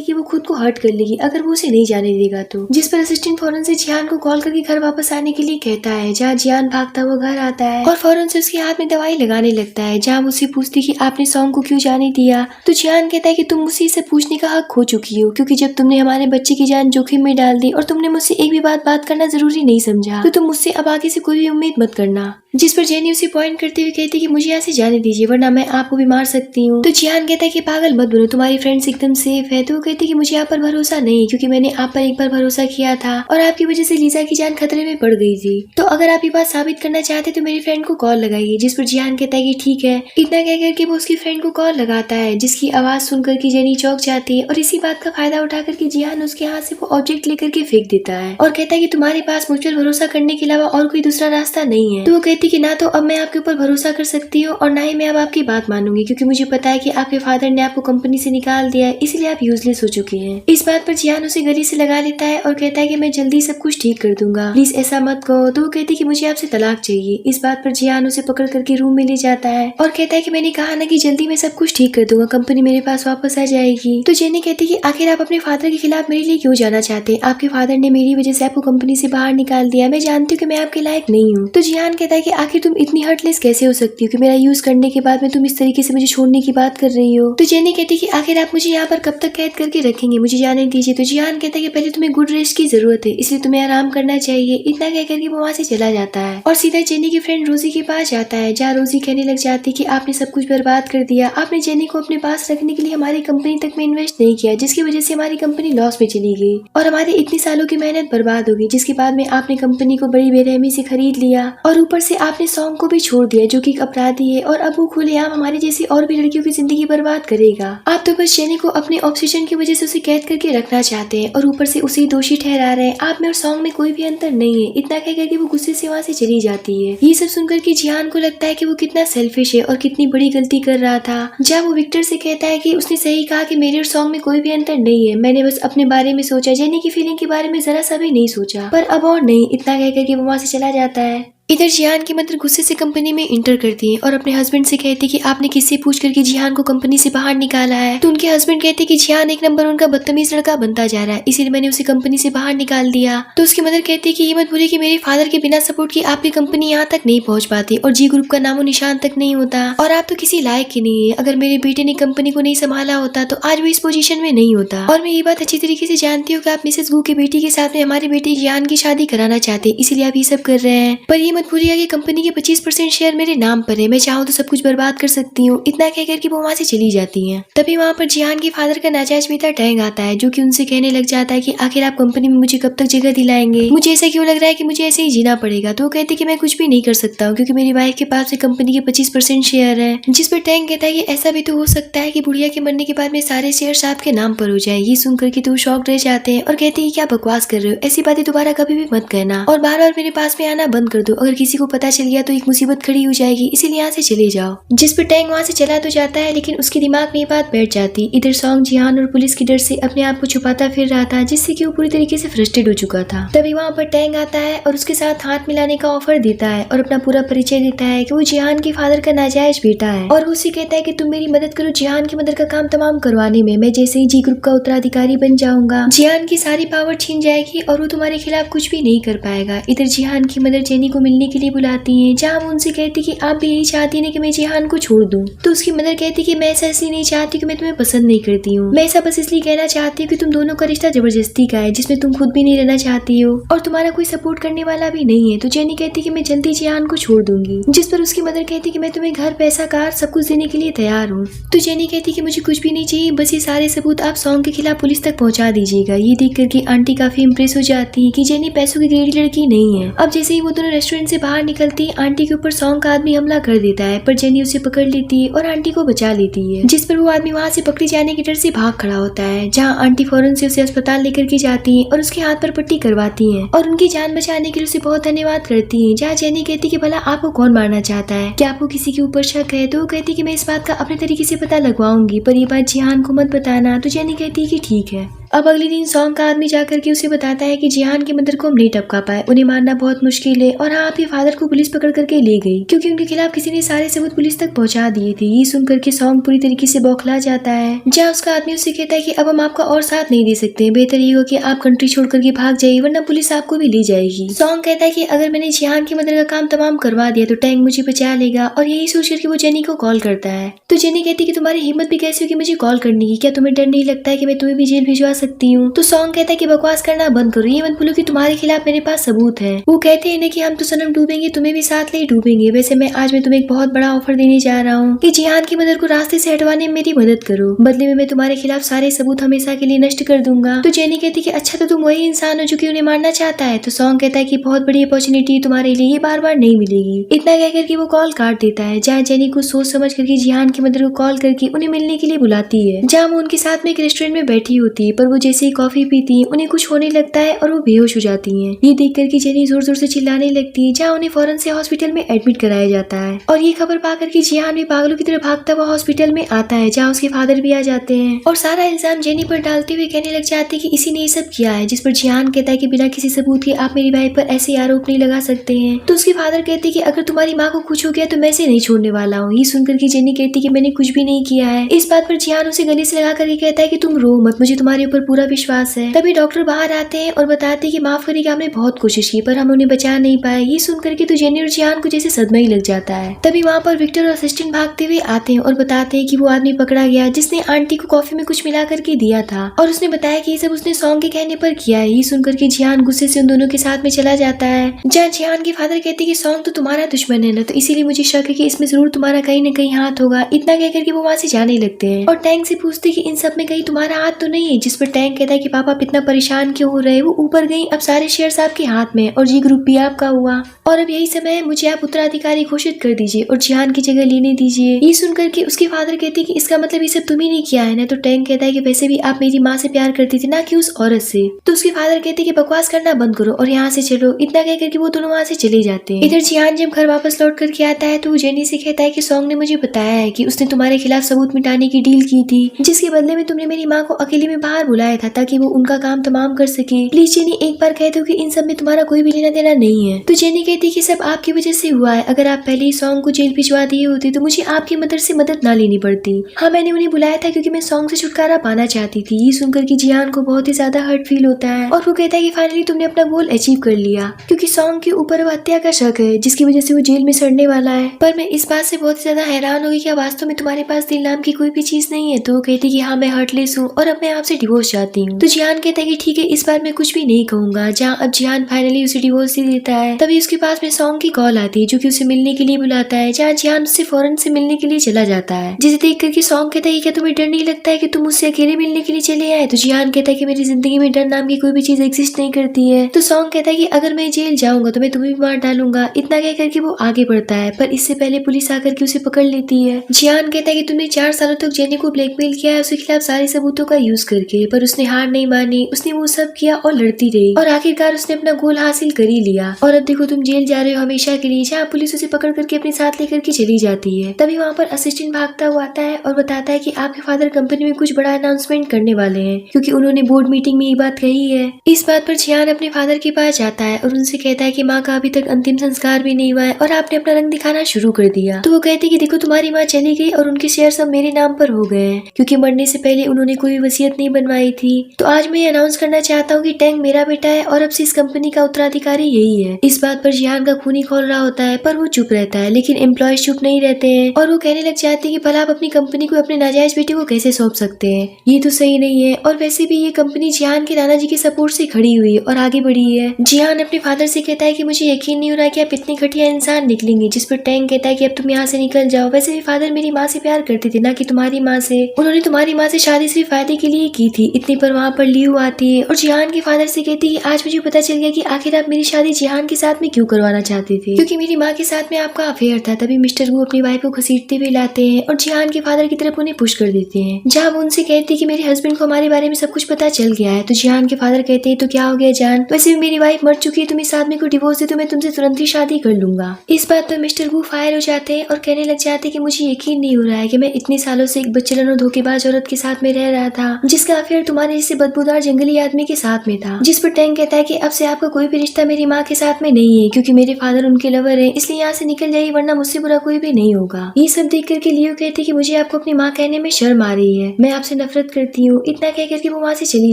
कि वो खुद को हर्ट कर लेगी अगर वो उसे नहीं जाने देगा तो। जिस पर असिस्टेंट फौरन से जियान को कॉल करके घर वापस आने के लिए कहता है, जहाँ जियान भागता हुआ घर आता है और फौरन से उसके हाथ में दवाई लगाने लगता है। जहाँ मुझसे पूछती कि आपने सॉन्ग को क्यों जाने दिया, तो जियान कहता है कि तुम मुझसे इसे पूछने का हक खो चुकी हो, क्योंकि जब तुमने हमारे बच्चे की जान जोखिम में डाल दी और तुमने मुझसे एक भी बात करना जरूरी नहीं समझा, तो तुम मुझसे अब आगे से कोई भी उम्मीद मत करना। जिस पर जेनी उसे पॉइंट करते हुए कहती है कि मुझे यहाँ से जाने दीजिए, वरना मैं आपको भी मार सकती हूँ। तो जियान कहता है कि पागल मत बनो, तुम्हारी फ्रेंड्स एकदम सेफ है। तो वो कहती है कि मुझे आप पर भरोसा नहीं, क्योंकि मैंने आप पर एक बार भरोसा किया था और आपकी वजह से लीजा की जान खतरे में पड़ गई थी। तो अगर आप ये बात साबित करना चाहते तो मेरी फ्रेंड को कॉल लगाइए। जिस पर जियान कहता है कि ठीक है। इतना कह करके वो उसकी फ्रेंड को कॉल लगाता है, जिसकी आवाज सुनकर के जेनी चौंक जाती है और इसी बात का फायदा उठा करके जियान उसके हाथ से वो ऑब्जेक्ट लेकर के फेंक देता है और कहता है कि तुम्हारे पास मुझ पर भरोसा करने के अलावा और कोई दूसरा रास्ता नहीं है। तो वो कहती कि ना तो अब मैं आपके ऊपर भरोसा कर सकती हूँ और ना ही मैं अब आपकी बात मानूंगी, क्योंकि मुझे पता है कि आपके फादर ने आपको कंपनी से निकाल दिया है, इसलिए आप यूजलेस हो चुके हैं। इस बात पर जियान उसे गले से लगा लेता है और कहता है कि मैं जल्दी सब कुछ ठीक कर दूंगा, प्लीज ऐसा मत कहो। तो वो कहती कि मुझे आपसे तलाक चाहिए। इस बात पर जियान उसे पकड़ करके रूम में ले जाता है और कहता है कि मैंने कहा ना कि जल्दी मैं सब कुछ ठीक कर दूंगा, कंपनी मेरे पास वापस आ जाएगी। तो जेनी कहती कि आखिर आप अपने फादर के खिलाफ मेरे लिए क्यों जाना चाहते हैं? आपके फादर ने मेरी वजह से आपको कंपनी से बाहर निकाल दिया, मैं जानती हूँ कि मैं आपके लायक नहीं हूँ। तो जियान कहता है कि आखिर तुम इतनी हर्टलेस कैसे हो सकती हो कि मेरा यूज करने के बाद में तुम इस तरीके से मुझे छोड़ने की बात कर रही हो। तो जेनी कहती है कि आखिर आप मुझे यहाँ पर कब तक कैद करके रखेंगे, मुझे जाने दीजिए। तो जियान कहता है कि पहले तुम्हें गुड रेस्ट की जरूरत है, इसलिए तुम्हें आराम करना चाहिए। इतना कह करके वो वहाँ से चला जाता है और सीधा जेनी की फ्रेंड रोजी के पास जाता है, जहाँ रोजी कहने लग जाती है कि आपने सब कुछ बर्बाद कर दिया, आपने जेनी को अपने पास रखने के लिए हमारी कंपनी तक में इन्वेस्ट नहीं किया, जिसकी वजह से हमारी कंपनी लॉस में चली गई और हमारे इतनी सालों की मेहनत बर्बाद हो गई, जिसके बाद में आपने कंपनी को बड़ी बेरहमी से खरीद लिया और ऊपर से आपने सॉन्ग को भी छोड़ दिया, जो कि एक अपराधी है और अब वो खुलेआम हमारी जैसी और भी लड़कियों की जिंदगी बर्बाद करेगा। आप तो बस जेनी को अपने ऑब्सेशन की वजह से उसे कैद करके रखना चाहते हैं और ऊपर से उसे दोषी ठहरा रहे हैं। आप में और सॉन्ग में कोई भी अंतर नहीं है। इतना कह करके वो गुस्से से वहाँ से चली जाती है। ये सब सुनकर के जियान को लगता है कि वो कितना सेल्फिश है और कितनी बड़ी गलती कर रहा था। जब वो विक्टर से कहता है कि उसने सही कहा कि मेरे और सॉन्ग में कोई भी अंतर नहीं है, मैंने बस अपने बारे में सोचा, जेनी की फीलिंग के बारे में जरा सा भी नहीं सोचा। पर अब और नहीं। इतना कह करके वो वहाँ से चला जाता है। इधर जिहान की मदर गुस्से से कंपनी में इंटर करती है और अपने हस्बैंड से कहती है कि आपने किससे पूछ करके जिहान को कंपनी से बाहर निकाला है। तो उनके हस्बैंड कहते हैं कि जिहान एक नंबर उनका बदतमीज लड़का बनता जा रहा है, इसीलिए मैंने उसे कंपनी से बाहर निकाल दिया। तो उसकी मदर कहती है कि ये मत भूलिए कि मेरे फादर के बिना सपोर्ट की आपकी कंपनी यहाँ तक नहीं पहुंच पाती और जी ग्रुप का नामो निशान तक नहीं होता और आप तो किसी लायक ही नहीं है। अगर मेरे बेटे ने कंपनी को नहीं संभाला होता तो आज वो इस पोजीशन में नहीं होता। और मैं ये बात अच्छी तरीके से जानती हूँ कि आप मिसेस गू की बेटी के साथ में हमारे बेटे जिहान की शादी कराना चाहते, इसीलिए आप ये सब कर रहे हैं। पर ये मत भूलिएगा कि कंपनी के 25% शेयर मेरे नाम पर है, मैं चाहूँ तो सब कुछ बर्बाद कर सकती हूँ। इतना कहकर के वो वहाँ से चली जाती हैं। तभी वहाँ पर जिहान के फादर का नाजायज बेटा टैंग आता है, जो कि उनसे कहने लग जाता है कि आखिर आप कंपनी में मुझे कब तक जगह दिलाएंगे, मुझे ऐसा क्यों लग रहा है कि मुझे ऐसे ही जीना पड़ेगा। तो वो कहते कि मैं कुछ भी नहीं कर सकता हूँ क्योंकि मेरी वाइफ के पास से कंपनी के 25% शेयर है। जिस पर टैंग कहता है कि ऐसा भी तो हो सकता है कि बुढ़िया के मरने के बाद में सारे शेयर आपके नाम पर हो जाए। ये सुनकर के तो शॉक रह जाते हैं और कहते हैं क्या बकवास कर रहे हो, ऐसी बातें दोबारा कभी भी मत कहना और बार बार मेरे पास में आना बंद कर दो। अगर किसी को पता चल गया तो एक मुसीबत खड़ी हो जाएगी, इसीलिए यहाँ से चले जाओ। जिस पर टैंग वहाँ से चला तो जाता है लेकिन उसके दिमाग में ये बात बैठ जाती। इधर सॉन्ग जिहान और पुलिस की डर से अपने आप को छुपाता फिर रहा था, जिससे कि वो पूरी तरीके से फ्रस्ट्रेट हो चुका था। तभी वहाँ पर टैंग आता है और उसके साथ हाथ मिलाने का ऑफर देता है और अपना पूरा परिचय देता है कि वो जिहान के फादर का नाजायज बेटा है और उसे कहता है कि तुम मेरी मदद करो जिहान की मदद का काम तमाम करवाने में। मैं जैसे ही जी ग्रुप का उत्तराधिकारी बन जाऊंगा जिहान की सारी पावर छीन जाएगी और वो तुम्हारे खिलाफ कुछ भी नहीं कर पाएगा। इधर जिहान की मदर जेनी को मिलने के लिए बुलाती है, जहाँ वो उनसे कहती कि आप भी यही चाहती है कि मैं जिहान को छोड़ दूं। तो उसकी मदर कहती कि मैं ऐसा इसलिए नहीं चाहती कि मैं तुम्हें पसंद नहीं करती हूँ, मैं ऐसा बस इसलिए कहना चाहती हूँ कि तुम दोनों का रिश्ता जबरदस्ती का है जिसमें तुम खुद भी नहीं रहना चाहती हो और तुम्हारा कोई सपोर्ट करने वाला भी नहीं है। तो जेनी कहती कि मैं जल्दी जिहान को छोड़ दूंगी। जिस पर उसकी मदर कहती कि मैं तुम्हें घर पैसा कार सब कुछ देने के लिए तैयार हूँ। तो जेनी कहती कि मुझे कुछ भी नहीं चाहिए, बस ये सारे सबूत आप सॉन्ग के खिलाफ पुलिस तक पहुंचा दीजिएगा। ये देख करके आंटी काफी इंप्रेस हो जाती है कि जेनी पैसों की ग्रेडी लड़की नहीं है। अब जैसे ही वो दोनों रेस्टोरेंट से बाहर निकलती है आंटी के ऊपर सॉन्ग का आदमी हमला कर देता है, पर जेनी उसे पकड़ लेती है और आंटी को बचा लेती है। जिस पर वो आदमी वहाँ से पकड़ी जाने के डर से भाग खड़ा होता है, जहाँ आंटी फौरन से उसे अस्पताल लेकर के जाती है और उसके हाथ पर पट्टी करवाती है और उनकी जान बचाने के लिए उसे बहुत धन्यवाद करती है। जहाँ जेनी कहती कि भला आपको कौन मारना चाहता है, क्या आपको किसी के ऊपर शक है। तो वो कहती कि मैं इस बात का अपने तरीके से पता लगवाऊंगी, पर ये बात जिहान को मत बताना। तो जेनी कहती है कि ठीक है। अब अगले दिन सॉन्ग का आदमी जाकर के उसे बताता है कि जिहान की मदर को हम नहीं टपका पाए, उन्हें मारना बहुत मुश्किल है और हाँ आपके फादर को पुलिस पकड़ करके ले गई क्योंकि उनके खिलाफ किसी ने सारे सबूत पुलिस तक पहुंचा दिए थे। ये सुनकर के सॉन्ग पूरी तरीके से बौखला जाता है, जहाँ उसका आदमी उसे कहता है कि अब हम आपका और साथ नहीं दे सकते, बेहतर ये हो कि आप कंट्री छोड़ करके भाग जाइए वरना पुलिस आपको भी ले जाएगी। सॉन्ग कहता है कि अगर मैंने जिहान की मदर का काम तमाम करवा दिया तो टैंग मुझे बचा लेगा और यही सोच करके वो जेनी को कॉल करता है। तो जेनी कहती है कि तुम्हारी हिम्मत भी कैसी होगी मुझे कॉल करने की, क्या तुम्हें डर नहीं लगता है कि मैं तुम्हें भी जेल भिजवा सकती हूँ। तो सॉन्ग कहता है कि बकवास करना बंद करो, ये मत बोलो कि तुम्हारे खिलाफ मेरे पास सबूत है। वो कहते हैं कि हम तो सनम डूबेंगे तुम्हें भी साथ ले डूबेंगे। वैसे मैं तुम्हें एक बहुत बड़ा ऑफर देने जा रहा हूँ कि जिहान की मदर को रास्ते से हटवाने में मेरी मदद करो, बदले में मैं तुम्हारे खिलाफ सारे सबूत हमेशा के लिए नष्ट कर दूंगा। तो जेनी कहती कि अच्छा तो तुम वही इंसान हो जो कि उन्हें मारना चाहता है। तो सॉन्ग कहता है कि बहुत बड़ी अपॉर्चुनिटी तुम्हारे लिए, ये बार बार नहीं मिलेगी। इतना कहकर के वो कॉल काट देता है, जहाँ जेनी को सोच समझ करके जिहान की मदर को कॉल करके उन्हें मिलने के लिए बुलाती है, जहाँ वो उनके साथ में एक रेस्टोरेंट में बैठी होती है। पर वो जैसे ही कॉफी पीती है उन्हें कुछ होने लगता है और वो बेहोश हो जाती हैं। ये देख करके जेनी जोर जोर से चिल्लाने लगती है, जहाँ उन्हें फौरन से हॉस्पिटल में एडमिट कराया जाता है। और ये खबर पाकर के जिहान भी पागलों की तरह भागता हुआ हॉस्पिटल में आता है, जहाँ उसके फादर भी आ जाते हैं और सारा इल्जाम जेनी पर डालते हुए कहने लग जाते हैं कि इसी ने ये सब किया है। जिस पर जिहान कहता है कि बिना किसी सबूत के आप मेरी वाइफ पर ऐसे आरोप नहीं लगा सकते हैं। तो उसके फादर कहते हैं कि अगर तुम्हारी माँ को कुछ हो गया तो मैं इसे नहीं छोड़ने वाला हूँ। ये सुनकर के जेनी कहती कि मैंने कुछ भी नहीं किया है। इस बात पर जिहान उसे गले से लगा करके कहता है कि तुम रो मत, मुझे तुम्हारे ऊपर पूरा विश्वास है। तभी डॉक्टर बाहर आते हैं और बताते हैं कि माफ करिएगा हमने बहुत कोशिश की पर हम उन्हें बचा नहीं पाए। ये सुनकर के तो जेनी और जिहान को जैसे सदमा ही लग जाता है। तभी वहाँ पर विक्टर और असिस्टेंट भागते हुए आते हैं और बताते हैं कि वो आदमी पकड़ा गया जिसने आंटी को कॉफी में कुछ मिला करके दिया था और उसने बताया कि ये सब उसने सॉन्ग के कहने पर किया है। ये सुनकर के जिहान गुस्से से उन दोनों के साथ में चला जाता है, जहाँ जिहान के फादर कहते हैं कि सॉन्ग तो तुम्हारा दुश्मन है ना, तो इसीलिए मुझे शक है कि इसमें जरूर तुम्हारा कहीं न कहीं हाथ होगा। इतना कहकर के वो वहाँ से जाने लगते हैं और टैंक से पूछते कि इन सब में कहीं तुम्हारा हाथ तो नहीं है। जिस पर टैंक कहता है कि पापा आप इतना परेशान क्यों हो रहे, वो ऊपर गई, अब सारे शेयर्स आपके हाथ में और जी ग्रुप भी आपका हुआ और अब यही समय है, मुझे आप उत्तराधिकारी घोषित कर दीजिए और जिहान की जगह लेने दीजिए। ये सुनकर के उसके फादर कहते हैं कि इसका मतलब ये सब तुम ही नहीं किया है ना। तो टैंक कहता है कि वैसे भी आप मेरी माँ से प्यार करती थी ना कि उस औरत से। तो उसके फादर कहते हैं कि बकवास करना बंद करो और यहाँ से चलो। इतना कहकर के वो दोनों वहाँ से चले जाते हैं। इधर जिहान जब घर वापस लौट करके आता है तो वो जेनी से कहता है कि सॉन्ग ने मुझे बताया है कि उसने तुम्हारे खिलाफ सबूत मिटाने की डील की थी, जिसके बदले में तुमने मेरी माँ को अकेले में बाहर बुलाया था ताकि वो उनका काम तमाम कर सके। प्लीज जेनी एक बार कह दो कि इन सब में तुम्हारा कोई भी लेना देना नहीं है। तो जेनी कहती कि सब आपकी वजह से हुआ है, अगर आप पहले ही सॉन्ग को जेल भिजवा दिए होते तो मुझे आपकी मदद से मदद ना लेनी पड़ती। हाँ, मैंने उन्हें बुलाया था क्योंकि मैं सॉन्ग से छुटकारा पाना चाहती थी। ये सुनकर कि जियान को बहुत ही ज्यादा हर्ट फील होता है और वो कहता है कि फाइनली तुमने अपना गोल अचीव कर लिया, क्योंकि सॉन्ग के ऊपर वो हत्या का शक है जिसकी वजह से वो जेल में सड़ने वाला है। पर मैं इस बात से बहुत ज्यादा हैरान हो गई, क्या वास्तव में तुम्हारे पास दिल नाम की कोई भी चीज नहीं है? तो वो कहती कि हाँ, मैं हार्टलेस हूँ और अब मैं आपसे डिवोर्स चाहती हूँ। तो जियान कहता है कि ठीक है, इस बार मैं कुछ भी नहीं कहूंगा। जहाँ अब जियान फाइनली उसे डिवोर्स दे देता है, तभी उसके पास में सॉन्ग की कॉल आती है जो कि उसे मिलने के लिए बुलाता है। जहाँ जियान उससे फौरन से मिलने के लिए चला जाता है, जिसे देख करके सॉन्ग कहता है क्या तुम्हें डर नहीं लगता है कि तुम मुझसे अकेले मिलने के लिए चले आए? तो जियान कहता है कि मेरी जिंदगी में डर नाम की कोई भी चीज एग्जिस्ट नहीं करती है। तो सॉन्ग कहता है कि अगर मैं जेल जाऊंगा तो मैं तुम्हें भी मार डालूंगा। इतना कह करके वो आगे बढ़ता है, पर इससे पहले पुलिस आकर के उसे पकड़ लेती है। जियान कहता है कि तुमने 4 सालों तक जेनी को ब्लैकमेल किया है उसके खिलाफ सारे सबूतों का यूज करके, पर उसने हार नहीं मानी। उसने वो सब किया और लड़ती रही और आखिरकार उसने अपना गोल हासिल कर ही लिया। और अब देखो तुम जेल जा रहे हो हमेशा के लिए। जहाँ पुलिस उसे पकड़ करके अपने साथ लेकर के चली जाती है, तभी वहाँ पर असिस्टेंट भागता हुआ आता है और बताता है कि आपके फादर कंपनी में कुछ बड़ा अनाउंसमेंट करने वाले हैं, क्योंकि उन्होंने बोर्ड मीटिंग में ये बात कही है। इस बात पर जियान अपने फादर के पास जाता है और उनसे कहता है कि माँ का अभी तक अंतिम संस्कार भी नहीं हुआ है और आपने अपना रंग दिखाना शुरू कर दिया। तो वो कहते कि देखो तुम्हारी माँ चली गई और उनके शेयर सब मेरे नाम पर हो गए हैं, क्योंकि मरने से पहले उन्होंने कोई वसीयत नहीं बनवाई थी। तो आज मैं ये अनाउंस करना चाहता हूँ कि टैंक मेरा बेटा है और अब से इस कंपनी का उत्तराधिकारी यही है। इस बात पर जियान का खून ही खोल रहा होता है, पर वो चुप रहता है। लेकिन एम्प्लॉयज चुप नहीं रहते हैं और वो कहने लग जाते हैं कि भला आप अपनी कंपनी को अपने नाजायज बेटे को कैसे सौंप सकते हैं, ये तो सही नहीं है। और वैसे भी ये कंपनी जियान के नाना जी के सपोर्ट से खड़ी हुई और आगे बढ़ी है। जियान अपने फादर से कहता है कि मुझे यकीन नहीं हो रहा कि आप इतनी घटिया इंसान निकलेंगे। जिस पर टैंक कहता है कि अब तुम यहाँ से निकल जाओ। वैसे भी फादर मेरी माँ से प्यार करते थे, ना कि तुम्हारी माँ से। उन्होंने तुम्हारी माँ से शादी सिर्फ फायदे के लिए की थी। इतने पर वहाँ पर लियू आती है और जियान के फादर से कहती है आज मुझे पता चल गया कि आखिर आप मेरी शादी जियान के साथ में क्यों करवाना चाहते थे, क्योंकि मेरी माँ के साथ में आपका अफेयर था। तभी मिस्टर गू अपनी वाइफ को घसीटते हुए लाते हैं और जियान के फादर की तरफ उन्हें पुश कर देते हैं। जहाँ वो उनसे कहती है कि मेरे हस्बैंड को हमारे बारे में सब कुछ पता चल गया है। तो जियान के फादर कहते हैं तो क्या हो गया जान, वैसे भी मेरी वाइफ मर चुकी है, तुम इस आदमी को डिवोर्स दे तो मैं तुमसे तुरंत ही शादी कर लूंगा। इस बात पर मिस्टर गू फायर हो जाते हैं और कहने लग जाते हैं कि मुझे यकीन नहीं हो रहा है कि मैं इतने सालों से एक बच्चलन और धोखेबाज औरत के साथ में रह रहा था, जिसका अफेयर तुम्हारे जैसे बदबूदार जंगली आदमी के साथ में था। जिस पर टैंक कहता है कि अब से आपका कोई भी रिश्ता मेरी माँ के साथ में नहीं है, क्योंकि मेरे फादर उनके लवर है, इसलिए यहाँ से निकल जाइए वरना मुझसे बुरा कोई भी नहीं होगा। ये सब देख करके लियो कहती कि मुझे आपको अपनी माँ कहने में शर्म आ रही है, मैं आपसे नफरत करती हूँ। इतना कह करके वो वहाँ से चली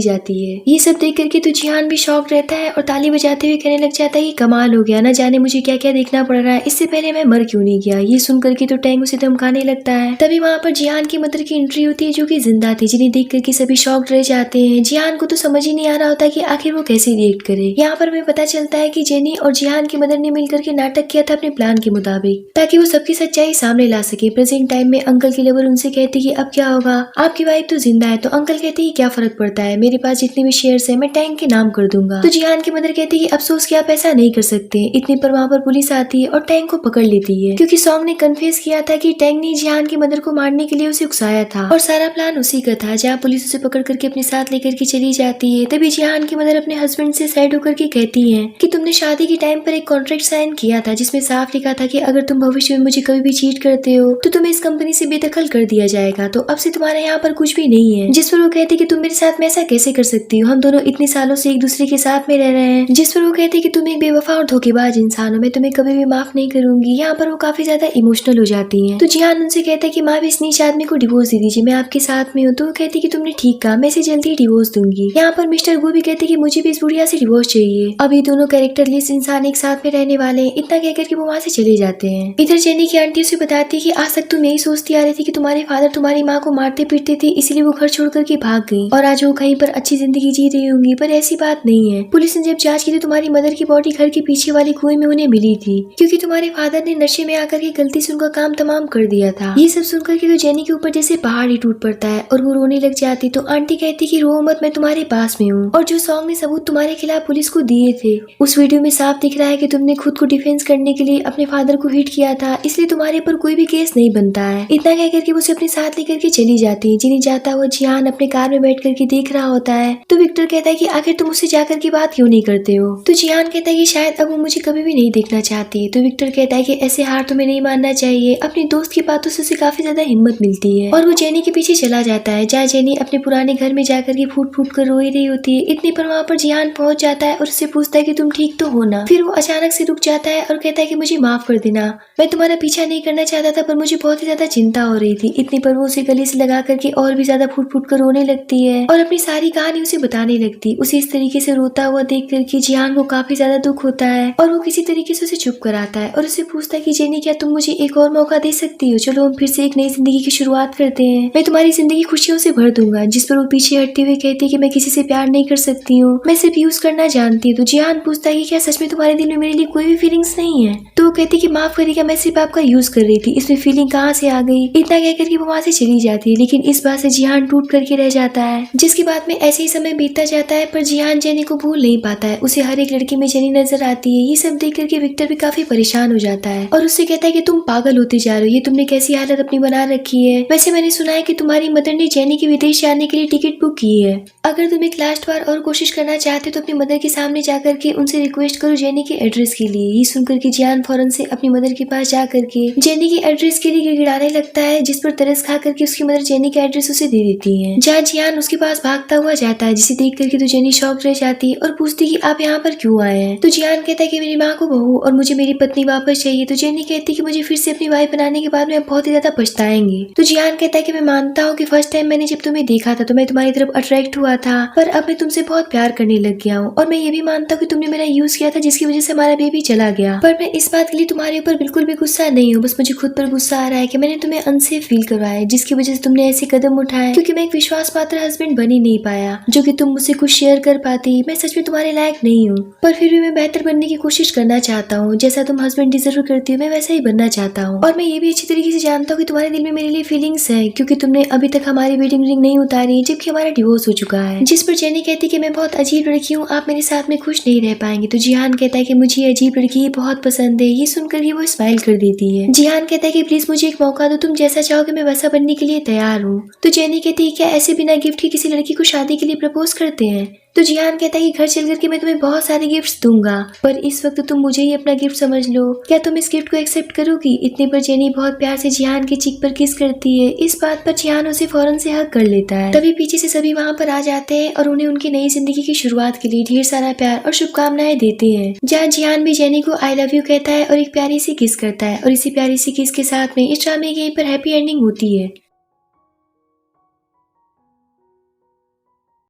जाती है। ये सब देख करके तो जियान भी शॉक रहता है और ताली बजाते हुए कहने लग जाता है कि कमाल हो गया, ना जाने मुझे क्या क्या देखना पड़ रहा है, इससे पहले मैं मर क्यों नहीं गया। ये सुन करके तो टैंक उसे धमकाने लगता है। तभी वहाँ पर जियान की मदर की एंट्री होती है जो कि जिंदा थी, जिन्हें देख करके सभी शॉक रह जाते हैं। जियान को तो समझ ही नहीं आ रहा होता कि आखिर वो कैसे रिएक्ट करे। यहाँ पर हमें पता चलता है कि जेनी और जियान की मदर ने मिलकर के नाटक किया था अपने प्लान के मुताबिक, ताकि वो सबकी सच्चाई सामने ला सके। प्रेजेंट टाइम में अंकल की लवर उनसे कहती कि अब क्या होगा, आपकी वाइफ तो जिंदा है। तो अंकल कहते कि क्या फर्क पड़ता है, मेरे पास जितने भी शेयर्स है मैं टैंक के नाम कर दूंगा। तो जियान की मदर कहती कि अफसोस कि आप ऐसा नहीं कर सकते। इतने पर वहाँ पर पुलिस आती है और टैंक को पकड़ लेती है, क्योंकि सॉन्ग ने कन्फेस किया था कि टैंक ने जियान की मदर को मारने के लिए उसे उकसाया था और सारा प्लान उसी का था। जहाँ पुलिस उसे पकड़ करके अपने साथ लेकर के चली जाती है, तभी जियान की मदर अपने हस्बैंड से साइड होकर के कहती है कि तुमने शादी के टाइम पर एक कॉन्ट्रैक्ट साइन किया था जिसमें साफ लिखा था कि अगर तुम भविष्य में मुझे कभी भी चीट करते हो तो तुम्हें इस कंपनी से बेदखल कर दिया जाएगा। तो अब से तुम्हारे यहाँ पर कुछ भी नहीं है। जिस पर वो कहते कि तुम मेरे साथ में ऐसा कैसे कर सकती हो, हम दोनों इतने सालों से एक दूसरे के साथ में रह रहे हैं। जिस पर वो कहते कि तुम एक बेवफा और धोखेबाज इंसान हो, मैं तुम्हें कभी भी माफ नहीं करूंगी। यहाँ पर वो काफी ज्यादा इमोशनल हो जाती है। तो जियान उनसे कहता है कि माँ भी इस नीच आदमी को डिवोर्स दे दीजिए, मैं आपके साथ में हूँ। तो वो कहती कि तुमने ठीक कहा, मैं इसे जल्दी ही डिवोर्स दूंगी। यहाँ पर मिस्टर गो भी कहते कि मुझे भी इस बुढ़िया से डिवोर्स चाहिए। अब ये दोनों कैरेक्टरलेस इंसान एक साथ में रहने वाले हैं। इतना कहकर के वो वहाँ से चले जाते हैं। इधर जेनी की आंटी उसे बताती है कि आज तक तुम यही सोचती आ रही थी कि तुम्हारे फादर तुम्हारी माँ को मारते पीटते थे, इसीलिए वो घर छोड़ करके भाग गई और आज वो कहीं पर अच्छी जिंदगी जी रही होंगी, पर ऐसी बात नहीं है। पुलिस ने जब जांच की तो तुम्हारी मदर की बॉडी घर के पीछे वाले कुएं में उन्हें मिली थी, क्योंकि तुम्हारे फादर ने नशे में आकर के गलती से उनका काम तमाम कर दिया था। ये सब सुनकर के तो जेनी के ऊपर जैसे पहाड़ ही टूट पड़ता है और वो रोने लग जाती। तो आंटी कहती कि रो मत, मैं तुम्हारे पास में हूँ। और जो सॉन्ग ने सबूत तुम्हारे खिलाफ पुलिस को दिए थे, उस वीडियो में साफ दिख रहा है कि तुमने खुद को डिफेंस करने के लिए अपने फादर को हिट किया था, इसलिए तुम्हारे ऊपर कोई भी केस नहीं बनता है। इतना कहकर के वो उसे अपने साथ लेकर के चली जाती है। जिन्हें जाता हुआ जियान अपने कार में बैठ करके देख रहा होता है। तो विक्टर कहता है कि आखिर तुम उससे जाकर की बात क्यों नहीं करते हो। तो जियान कहता है कि शायद अब वो मुझे कभी भी नहीं देखना चाहती। तो विक्टर कहता है कि ऐसे हार तुम्हें नहीं मानना चाहिए। अपनी दोस्त की बातों से उसे काफी ज्यादा हिम्मत मिलती है और वो जेनी के पीछे चला जाता है, जहाँ जेनी अपने पुराने घर में जाकर के फूट फूट कर रो ही रही होती है। इतने पर वहाँ पर जिहान पहुंच जाता है और उससे पूछता है कि तुम ठीक तो हो ना। फिर वो अचानक से रुक जाता है और कहता है कि मुझे माफ कर देना, मैं तुम्हारा पीछा नहीं करना चाहता था, पर मुझे बहुत ही ज्यादा चिंता हो रही थी। इतने पर वो उसे गले से लगा करके और भी ज्यादा फूट फूट कर रोने लगती है और अपनी सारी कहानी उसे बताने लगती। उसे इस तरीके से रोता हुआ देख करके जिहान को काफी ज्यादा दुख होता है और वो किसी तरीके से उसे चुप कराता है और उसे पूछता है कि जेनी, क्या तुम मुझे एक और मौका दे सकती हो? चलो हम फिर से एक नई जिंदगी की शुरुआत करते हैं, मैं तुम्हारी जिंदगी खुशियों से भर दूंगा। जिस पर वो पीछे हटते हुए कहती है कि मैं किसी से प्यार नहीं कर सकती हूँ, मैं सिर्फ यूज करना जानती हूँ। तो जिहान पूछता है कि क्या सच में तुम्हारे दिल में मेरे लिए कोई भी फीलिंग्स नहीं है? तो वो कहती है कि माफ करिएगा, मैं सिर्फ आपका यूज कर रही थी, इसमें फीलिंग कहाँ से आ गई? इतना कह करके वो वहाँ से चली जाती है। लेकिन इस बात से जिहान टूट करके रह जाता है। जिसके बाद में ऐसे ही समय बीतता जाता है पर जिहान जेनी को भूल नहीं पाता है। उसे हर एक लड़की में जेनी नजर आती है। ये सब देख करके विक्टर भी काफी परेशान हो जाता है और उससे कहता है कि तुम पागल होते जा रहे हो, ये तुमने कैसी हालत अपनी बना रखी है। वैसे मैंने सुना है कि तुम्हारी मदर ने जेनी के विदेश जाने के लिए टिकट बुक की है। अगर तुम एक लास्ट बार और कोशिश करना चाहते हो तो अपनी मदर के सामने जाकर के उनसे रिक्वेस्ट करो जेनी के एड्रेस के लिए। ये सुनकर के जिहान फौरन से अपनी मदर के पास जा करके जेनी के एड्रेस के लिए गिड़गिड़ाने लगता है, जिस पर तरस खा करके उसकी मदर जेनी का एड्रेस उसे दे देती है। जहाँ जिहान उसके पास भागता हुआ जाता है, जिसे देख करके तो जेनी शॉक रह जाती है और पूछती कि आप यहाँ पर क्यों आए हैं? तो जिहान कहता है कि मेरी माँ को बहू और मुझे मेरी पत्नी वापस चाहिए। तो जेनी कहती है कि मुझे फिर से अपनी वाइफ बनाने के बाद में बहुत ही ज्यादा पछताएंगे। तो जिहान कहता है कि मैं मानता हूँ कि फर्स्ट टाइम मैंने जब तुम्हें देखा था तो मैं तुम्हारी तरफ अट्रैक्ट हुआ था, पर अब मैं तुमसे बहुत प्यार करने लग गया हूँ और मैं ये भी मानता हूँ कि तुमने मेरा यूज किया था जिसकी वजह से हमारा बेबी चला गया। पर मैं इस बात के लिए तुम्हारे ऊपर बिल्कुल भी गुस्सा नहीं हूँ, बस मुझे खुद पर गुस्सा आ रहा है कि मैंने तुम्हें अनसेफ फील करवाया जिसकी वजह से तुमने ऐसे कदम उठाए, क्योंकि मैं एक विश्वास पात्र हस्बैंड बन ही नहीं पाया जो कि तुम मुझसे कुछ शेयर कर पाती। मैं सच में तुम्हारे लायक नहीं हूँ, पर फिर भी मैं बेहतर बनने की कोशिश करना चाहता हूँ। जैसा तुम हस्बैंड डिजर्व करती हो मैं वैसा ही बनना चाहता हूँ। और मैं ये भी अच्छी तरीके से जानता हूँ कि तुम्हारे दिल में मेरे लिए फीलिंग्स है, क्योंकि तुमने अभी तक हमारी वेडिंग रिंग नहीं उतारी जबकि हमारा डिवोर्स हो चुका है। जिस पर जेनी कहती कि मैं बहुत अजीब लड़की हूँ, आप मेरे साथ में खुश नहीं रह पाएंगे। तो जिहान कहता है कि मुझे ये अजीब लड़की बहुत पसंद है। ये सुनकर ही वो स्माइल कर देती है। जिहान कहता है कि प्लीज मुझे एक मौका दो, तुम जैसा चाहोगे मैं वैसा बनने के लिए तैयार हूँ। तो जेनी कहती है क्या ऐसे बिना गिफ्ट के किसी लड़की को शादी के लिए प्रपोज करते हैं? तो जिहान कहता है कि घर चल करके मैं तुम्हें बहुत सारे गिफ्ट्स दूंगा, पर इस वक्त तुम मुझे ही अपना गिफ्ट समझ लो, क्या तुम इस गिफ्ट को एक्सेप्ट करोगी? इतने पर जेनी बहुत प्यार से जिहान के चीक पर किस करती है। इस बात पर जिहान उसे फौरन से हक कर लेता है। तभी पीछे से सभी वहाँ पर आ जाते हैं और उन्हें उनकी नई जिंदगी की शुरुआत के लिए ढेर सारा प्यार और शुभकामनाएं देते हैं। जहाँ जिहान भी जेनी को आई लव यू कहता है और एक प्यारी सी किस करता है और इसी प्यारी सी किस के साथ में इस ड्रामे की यहीं पर हैप्पी एंडिंग होती है।